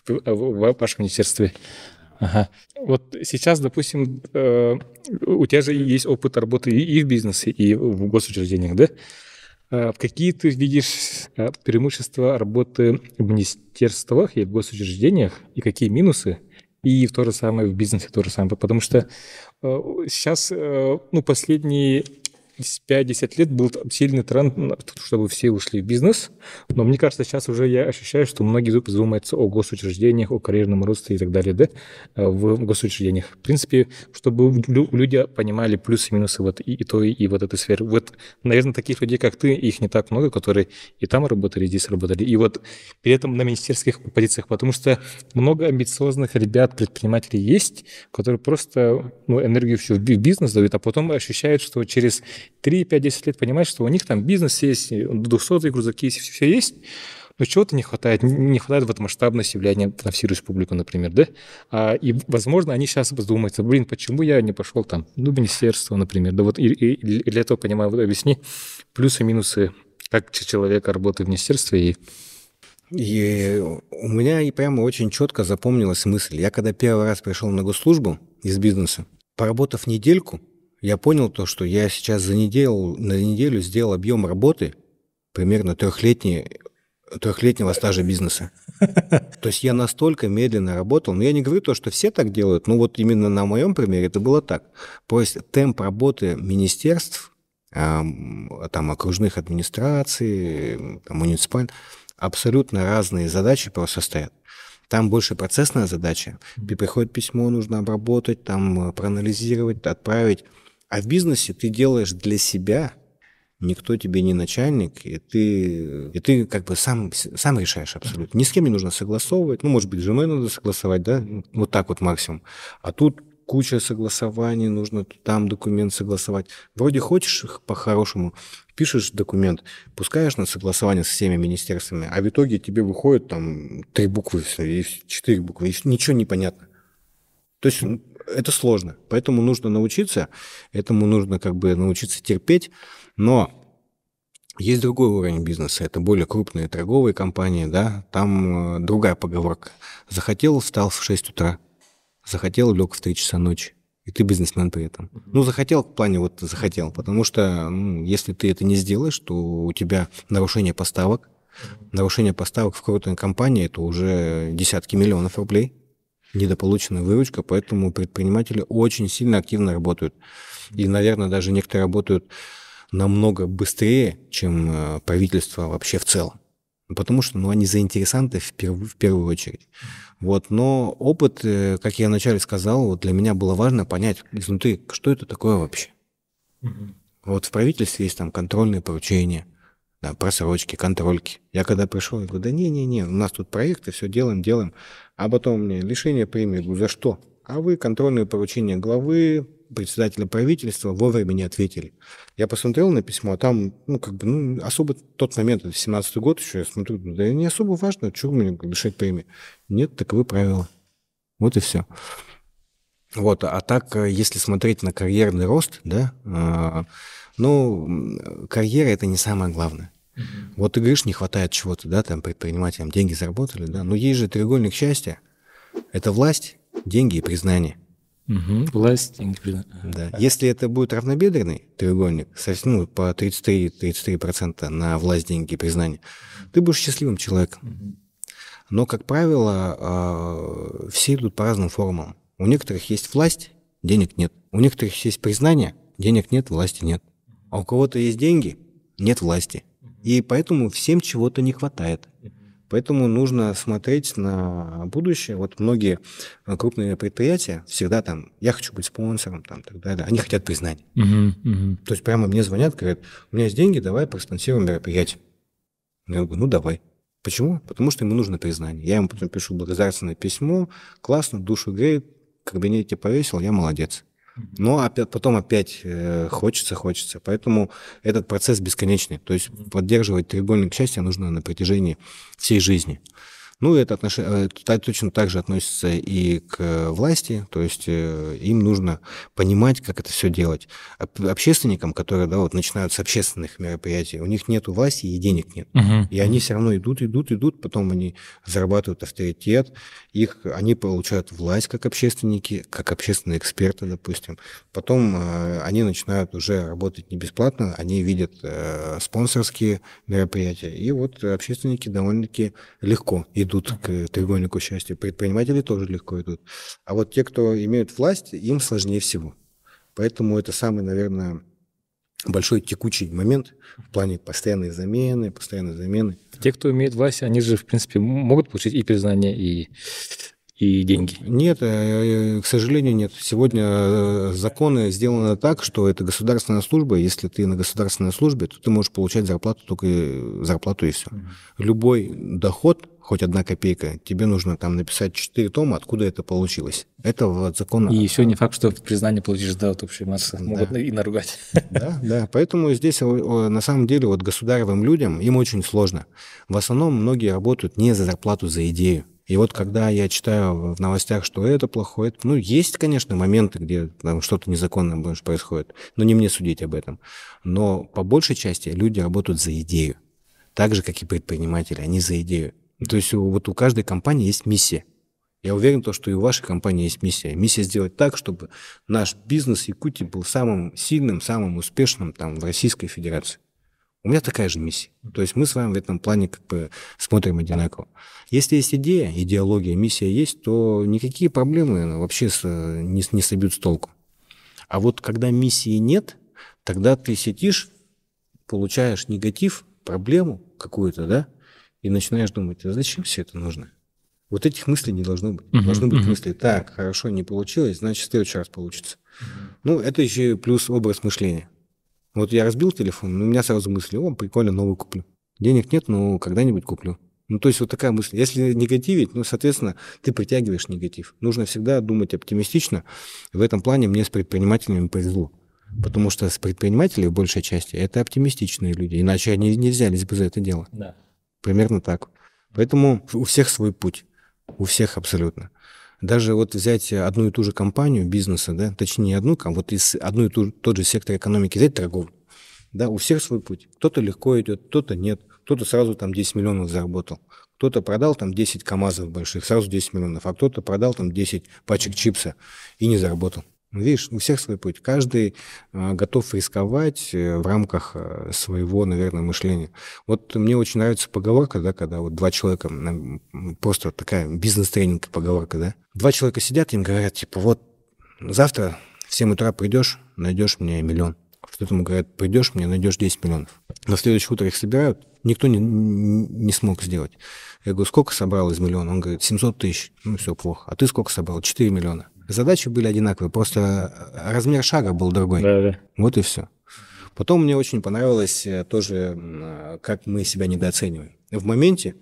Speaker 2: в вашем министерстве? Ага. Вот сейчас, допустим, у тебя же есть опыт работы и в бизнесе, и в госучреждениях, да? Какие ты видишь преимущества работы в министерствах и в госучреждениях, и какие минусы? И то же самое в бизнесе, то же самое. Потому что сейчас, последние 5-10 лет был сильный тренд, чтобы все ушли в бизнес. Но мне кажется, сейчас уже я ощущаю, что многие задумаются о госучреждениях, о карьерном росте и так далее, да, в госучреждениях. В принципе, чтобы люди понимали плюсы и минусы и той, и вот этой сферы. Наверное, таких людей, как ты, их не так много, которые и там работали, и здесь работали. И при этом на министерских позициях, потому что много амбициозных ребят, предпринимателей есть, которые просто энергию всю в бизнес дают, а потом ощущают, что через 3-5-10 лет понимают, что у них там бизнес есть, 200-е грузовики, все есть, но чего-то не хватает. Не хватает масштабности влияния на всю республику, например, да? И, возможно, они сейчас задумаются, почему я не пошел там, в министерство, например, да, и для этого, понимаю, объясни плюсы и минусы, как человек работает в министерстве
Speaker 1: И у меня прямо очень четко запомнилась мысль. Я когда первый раз пришел на госслужбу из бизнеса, поработав недельку, я понял то, что я сейчас на неделю сделал объем работы примерно трехлетнего стажа бизнеса. То есть я настолько медленно работал, но я не говорю то, что все так делают, но именно на моем примере это было так. То есть темп работы министерств, там окружных администраций, муниципальных, абсолютно разные задачи просто стоят. Там больше процессная задача. Приходит письмо, нужно обработать, там проанализировать, отправить. А в бизнесе ты делаешь для себя, никто тебе не начальник, и ты как бы сам решаешь абсолютно. Ни с кем не нужно согласовывать, может быть, с женой надо согласовать, да, вот так вот максимум. А тут куча согласований, нужно там документ согласовать. Вроде хочешь по-хорошему, пишешь документ, пускаешь на согласование со всеми министерствами, а в итоге тебе выходит там 3 буквы, 4 буквы, и ничего не понятно. То есть это сложно, поэтому нужно научиться, этому нужно научиться терпеть, но есть другой уровень бизнеса, это более крупные торговые компании, да, там другая поговорка. Захотел, встал в 6 утра, захотел, лег в 3 часа ночи. и ты бизнесмен при этом. Ну, захотел, в плане вот захотел, потому что если ты это не сделаешь, то у тебя нарушение поставок. Нарушение поставок в крупной компании – это уже десятки миллионов рублей, недополученная выручка, поэтому предприниматели очень сильно активно работают. И, наверное, даже некоторые работают намного быстрее, чем правительство вообще в целом. Потому что они заинтересанты в первую очередь. Вот. Но опыт, как я вначале сказал, вот для меня было важно понять изнутри, что это такое вообще. Вот в правительстве есть там контрольные поручения, да, просрочки, контрольки. Я когда пришел, я говорю, да не, у нас тут проекты, все делаем. А потом мне лишение премии, я говорю, за что? А вы контрольные поручения главы, председателя правительства вовремя не ответили. Я посмотрел на письмо, а там, особо тот момент, это 17-й год еще, я смотрю, да не особо важно, чего мне лишать премии. Нет, таковы правила. Вот и все. Вот, а так, если смотреть на карьерный рост, да, карьера – это не самое главное. Вот ты говоришь, не хватает чего-то, да, там предпринимателям деньги заработали, да, но есть же треугольник счастья. Это власть, деньги и признание.
Speaker 2: Власть, деньги, признание.
Speaker 1: Да. Если это будет равнобедренный треугольник, по 33% на власть, деньги и признание, ты будешь счастливым человеком. Но, как правило, все идут по разным формам. У некоторых есть власть, денег нет. У некоторых есть признание, денег нет, власти нет. А у кого-то есть деньги, нет власти. И поэтому всем чего-то не хватает. Поэтому нужно смотреть на будущее. Вот многие крупные предприятия всегда там, я хочу быть спонсором, там, так далее. Они хотят признания. То есть прямо мне звонят, говорят, у меня есть деньги, давай проспонсируем мероприятие. Я говорю, давай. Почему? Потому что ему нужно признание. Я ему потом пишу благодарственное письмо, классно, душу греет, в кабинете повесил, я молодец. Но потом опять хочется. Поэтому этот процесс бесконечный. То есть поддерживать треугольник счастья нужно на протяжении всей жизни. Это точно так же относится и к власти, то есть им нужно понимать, как это все делать. Общественникам, которые начинают с общественных мероприятий, у них нет власти и денег нет. И они все равно идут, потом они зарабатывают авторитет, они получают власть как общественники, как общественные эксперты, допустим. Потом они начинают уже работать не бесплатно, они видят спонсорские мероприятия. И вот общественники довольно-таки легко идут к треугольнику счастья. Предприниматели тоже легко идут. А вот те, кто имеют власть, им сложнее всего. Поэтому это самый, наверное, большой текучий момент в плане постоянной замены.
Speaker 2: Те, кто имеет власть, они же, в принципе, могут получить и признание, и деньги.
Speaker 1: Нет, к сожалению, нет. Сегодня законы сделаны так, что это государственная служба. Если ты на государственной службе, то ты можешь получать зарплату, только зарплату и все. Любой доход, хоть 1 копейка, тебе нужно там написать 4 тома, откуда это получилось. Это вот закон.
Speaker 2: И еще не факт, что признание получишь, от общей массы. Могут и наругать.
Speaker 1: Да. Поэтому здесь на самом деле государевым людям, им очень сложно. В основном многие работают не за зарплату, за идею. И вот когда я читаю в новостях, что это плохое, есть, конечно, моменты, где там что-то незаконное происходит, но не мне судить об этом. Но по большей части люди работают за идею. Так же, как и предприниматели, они за идею. То есть у каждой компании есть миссия. Я уверен, что и у вашей компании есть миссия. Миссия сделать так, чтобы наш бизнес Якутии был самым сильным, самым успешным там, в Российской Федерации. У меня такая же миссия. То есть мы с вами в этом плане смотрим одинаково. Если есть идея, идеология, миссия есть, то никакие проблемы вообще не собьют с толку. А вот когда миссии нет, тогда ты сидишь, получаешь негатив, проблему какую-то, да, и начинаешь думать, а зачем все это нужно? Вот этих мыслей не должно быть. Должны быть мысли, так, хорошо, не получилось, значит, в следующий раз получится. Это еще и плюс образ мышления. Вот я разбил телефон, у меня сразу мысли, прикольно, новый куплю. Денег нет, но когда-нибудь куплю. То есть вот такая мысль. Если негативить, соответственно, ты притягиваешь негатив. Нужно всегда думать оптимистично. В этом плане мне с предпринимателями повезло. Потому что с предпринимателями, в большей части, это оптимистичные люди. Иначе они не взялись бы за это дело.
Speaker 2: Да.
Speaker 1: Примерно так. Поэтому у всех свой путь. У всех абсолютно. Даже взять одну и ту же компанию бизнеса, да, точнее не одну, из одну и тот же сектор экономики взять торговлю. Да, у всех свой путь. Кто-то легко идет, кто-то нет. Кто-то сразу 10 миллионов заработал. Кто-то продал 10 КАМАЗов больших, сразу 10 миллионов. А кто-то продал 10 пачек чипса и не заработал. Видишь, у всех свой путь. Каждый готов рисковать в рамках своего, наверное, мышления. Вот мне очень нравится поговорка, да, когда вот два человека, просто такая бизнес-тренинг поговорка, да. Два человека сидят, им говорят, типа, вот завтра в 7 утра придешь, найдешь мне 1 миллион. Кто-то ему говорит, придешь мне, найдешь 10 миллионов. На следующее утро их собирают, никто не смог сделать. Я говорю, сколько собрал из миллиона? Он говорит, 700 тысяч. Ну, все плохо. А ты сколько собрал? 4 миллиона. Задачи были одинаковые, просто размер шага был другой.
Speaker 2: Да.
Speaker 1: Вот и все. Потом мне очень понравилось тоже, как мы себя недооцениваем. В моменте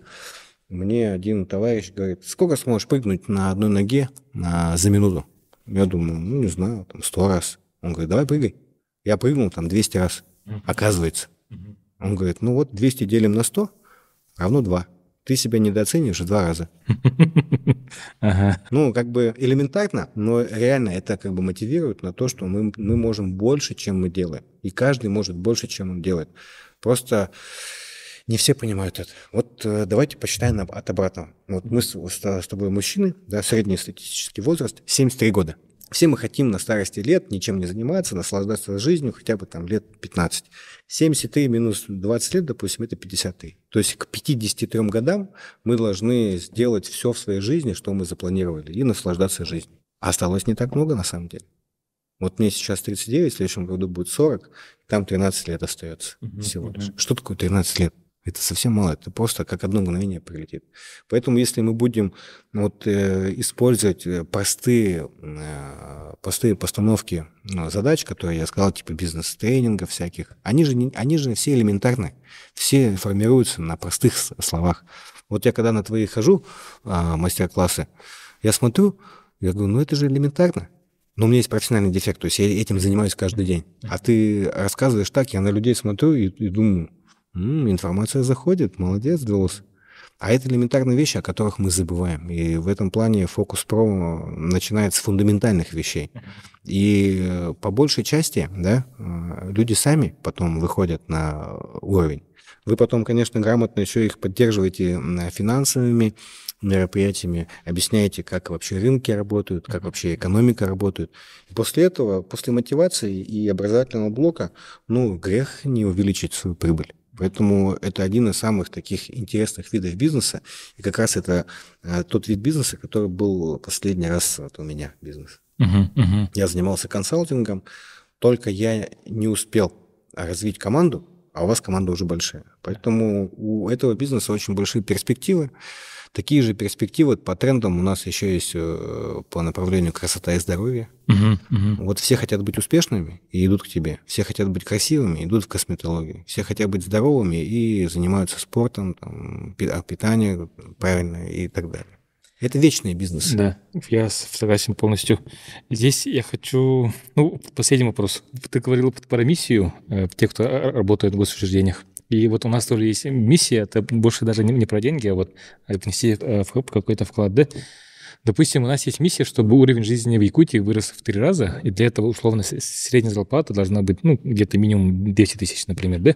Speaker 1: мне один товарищ говорит, сколько сможешь прыгнуть на одной ноге за минуту? Я думаю, ну, не знаю, там 100 раз. Он говорит, давай прыгай. Я прыгнул там 200 раз, оказывается. Он говорит, ну вот 200 делим на 100 равно 2. Ты себя недооцениваешь в 2 раза. Ну, как бы элементарно, но реально это как бы мотивирует на то, что мы можем больше, чем мы делаем. И каждый может больше, чем он делает. Просто не все понимают это. Вот давайте посчитаем от обратного. Вот мы с тобой мужчины, да, средний статистический возраст 73 года. Все мы хотим на старости лет ничем не заниматься, наслаждаться жизнью хотя бы там лет 15. 73 минус 20 лет, допустим, это 53. То есть к 53 годам мы должны сделать все в своей жизни, что мы запланировали, и наслаждаться жизнью. А осталось не так много на самом деле. Вот мне сейчас 39, в следующем году будет 40, там 13 лет остается всего лишь. Что такое 13 лет? Это совсем мало, это просто как одно мгновение прилетит. Поэтому если мы будем вот, использовать простые постановки задач, которые я сказал, типа бизнес-тренингов всяких, они же все элементарны, все формируются на простых словах. Вот я когда на твои хожу, мастер-классы, я смотрю, я говорю, ну это же элементарно. Но у меня есть профессиональный дефект, то есть я этим занимаюсь каждый день. А ты рассказываешь так, я на людей смотрю и думаю, информация заходит, молодец, Джулс. А это элементарные вещи, о которых мы забываем. И в этом плане Focus Pro начинает с фундаментальных вещей. И по большей части, да, люди сами потом выходят на уровень. Вы потом, конечно, грамотно еще их поддерживаете финансовыми мероприятиями, объясняете, как вообще рынки работают, как вообще экономика работает. И после этого, после мотивации и образовательного блока, ну, грех не увеличить свою прибыль. Поэтому это один из самых таких интересных видов бизнеса. И как раз это тот вид бизнеса, который был последний раз вот у меня бизнес. Я занимался консалтингом, только я не успел развить команду, а у вас команда уже большая. Поэтому у этого бизнеса очень большие перспективы. Такие же перспективы по трендам у нас еще есть по направлению красота и здоровье. Вот все хотят быть успешными и идут к тебе. Все хотят быть красивыми, идут в косметологию. Все хотят быть здоровыми и занимаются спортом, там, питанием правильно и так далее. Это вечный бизнес.
Speaker 2: Да, я согласен полностью. Здесь я хочу... Ну, последний вопрос. Ты говорил про миссию тех, кто работает в госучреждениях. И вот у нас тоже есть миссия, это больше даже не про деньги, а вот внести какой-то вклад, да? Допустим, у нас есть миссия, чтобы уровень жизни в Якутии вырос в 3 раза, и для этого, условно, средняя зарплата должна быть, ну, где-то минимум 200 тысяч, например, да?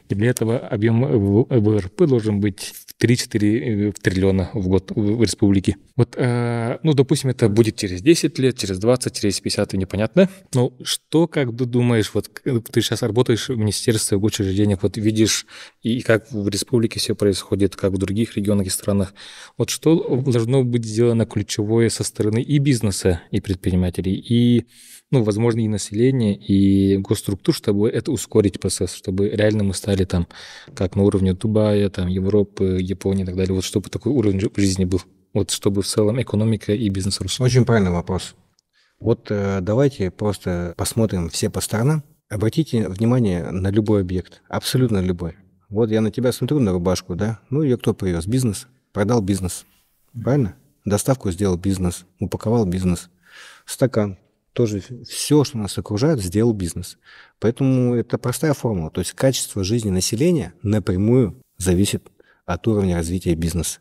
Speaker 2: И для этого объем ВРП должен быть 3-4 триллиона в год в республике. Вот, ну, допустим, это будет через 10 лет, через 20, через 50, непонятно. Но что, как ты думаешь, вот ты сейчас работаешь в министерстве, в учреждениях, вот видишь, и как в республике все происходит, как в других регионах и странах. Вот что должно быть сделано ключевое со стороны и бизнеса, и предпринимателей, и, ну, возможно, и населения, и госструктур, чтобы это ускорить процесс, чтобы реально мы стали там, как на уровне Дубая, там, Европы, Японии и так далее, вот чтобы такой уровень жизни был, вот чтобы в целом экономика и бизнес рос.
Speaker 1: Очень правильный вопрос. Вот давайте просто посмотрим все по сторонам. Обратите внимание на любой объект, абсолютно любой. Вот я на тебя смотрю, на рубашку, да? Ну, ее кто привез? Бизнес. Продал бизнес. Правильно? Доставку сделал бизнес. Упаковал бизнес. Стакан. Тоже все, что нас окружает, сделал бизнес. Поэтому это простая формула. То есть качество жизни населения напрямую зависит от уровня развития бизнеса.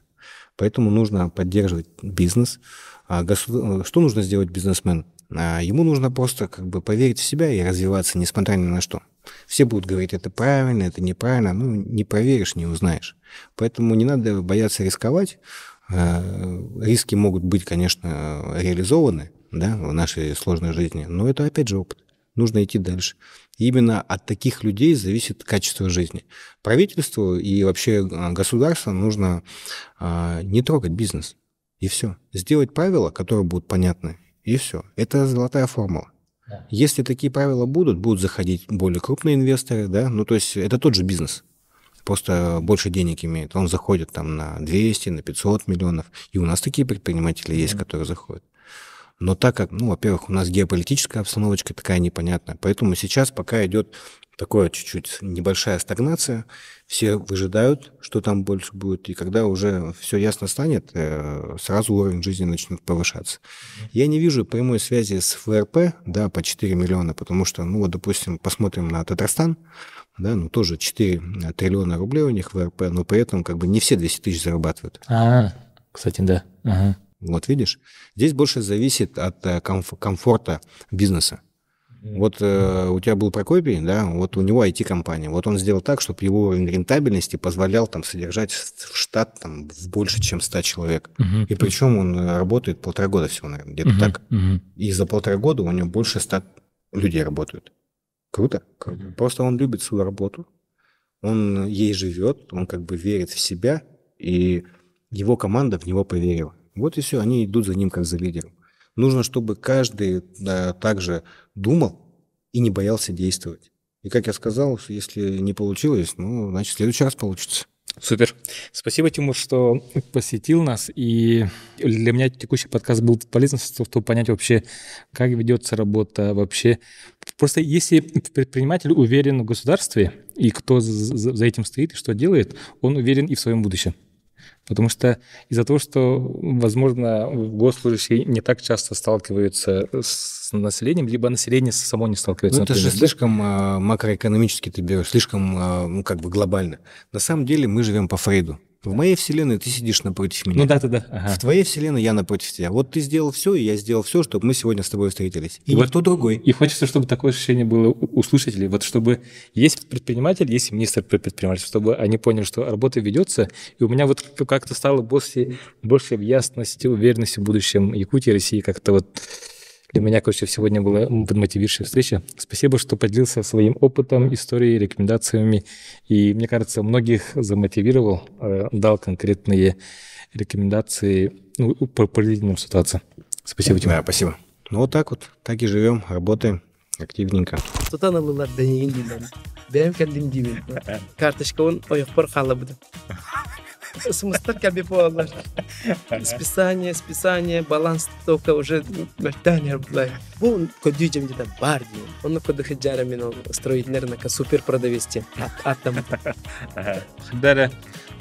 Speaker 1: Поэтому нужно поддерживать бизнес. Что нужно сделать бизнесмену? Ему нужно просто как бы поверить в себя и развиваться, несмотря ни на что. Все будут говорить, это правильно, это неправильно. Ну, не проверишь, не узнаешь. Поэтому не надо бояться рисковать. Риски могут быть, конечно, реализованы, да, в нашей сложной жизни. Но это опять же опыт. Нужно идти дальше. И именно от таких людей зависит качество жизни. Правительству и вообще государству нужно не трогать бизнес. И все. Сделать правила, которые будут понятны. И все. Это золотая формула. Да. Если такие правила будут заходить более крупные инвесторы, да, ну то есть это тот же бизнес. Просто больше денег имеет. Он заходит там на 200, на 500 миллионов. И у нас такие предприниматели есть, которые заходят. Но так как, ну, во-первых, у нас геополитическая обстановочка такая непонятная, поэтому сейчас пока идет такое чуть-чуть небольшая стагнация, все выжидают, что там больше будет, и когда уже все ясно станет, сразу уровень жизни начнет повышаться. Я не вижу прямой связи с ВРП, да, по 4 миллиона, потому что, ну, вот, допустим, посмотрим на Татарстан, да, ну, тоже 4 триллиона рублей у них ВРП, но при этом как бы не все 200 тысяч зарабатывают.
Speaker 2: Кстати, да. Ага.
Speaker 1: Вот видишь, здесь больше зависит от комфорта бизнеса. Вот у тебя был Прокопий, да, вот у него IT-компания. Вот он сделал так, чтобы его уровень рентабельности позволял там содержать в штат там в больше, чем 100 человек. И причем он работает 1,5 года всего, наверное, где-то так. И за 1,5 года у него больше 100 людей работают. Круто? Просто он любит свою работу, он ей живет, он как бы верит в себя, и его команда в него поверила. Вот и все, они идут за ним как за лидером. Нужно, чтобы каждый также думал и не боялся действовать. И как я сказал, если не получилось, ну, значит, в следующий раз получится.
Speaker 2: Супер. Спасибо, Тимур, что посетил нас. И для меня текущий подкаст был полезен, чтобы понять вообще, как ведется работа вообще. Просто если предприниматель уверен в государстве, и кто за этим стоит, и что делает, он уверен и в своем будущем. Потому что из-за того, что, возможно, госслужащие не так часто сталкиваются с населением, либо население само не сталкивается.
Speaker 1: Ну, это же слишком макроэкономически ты берешь, слишком, ну, как бы глобально. На самом деле мы живем по Фрейду. В моей вселенной ты сидишь напротив меня.
Speaker 2: Ну да. Ага.
Speaker 1: В твоей вселенной я напротив тебя. Вот ты сделал все, и я сделал все, чтобы мы сегодня с тобой встретились. И никто другой.
Speaker 2: И хочется, чтобы такое ощущение было у слушателей. Вот чтобы есть предприниматель, есть министр предпринимательства, чтобы они поняли, что работа ведется. И у меня вот как-то стало больше ясности, уверенности в будущем Якутии, России. Как-то вот для меня, короче, сегодня была мотивирующая встреча. Спасибо, что поделился своим опытом, историей, рекомендациями. И, мне кажется, многих замотивировал, дал конкретные рекомендации по полезным ситуациям. Спасибо, Тимур.
Speaker 1: Да, спасибо. Ну, вот так и живем, работаем активненько.
Speaker 3: Смысл как бы полный. Списание, баланс только уже бертанер, блядь. Бун кодюджем где-то барди. Он куда хиджара мино строить наверное супер продавести. Атом.
Speaker 2: Хидара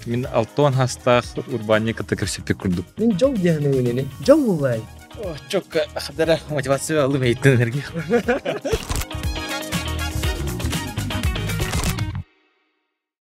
Speaker 2: мин алтон хастах урбаника так все пекурду.
Speaker 3: Мин джоу дяну не. Джоу лай.
Speaker 2: О, чока хидара мотивация лумеет энергию.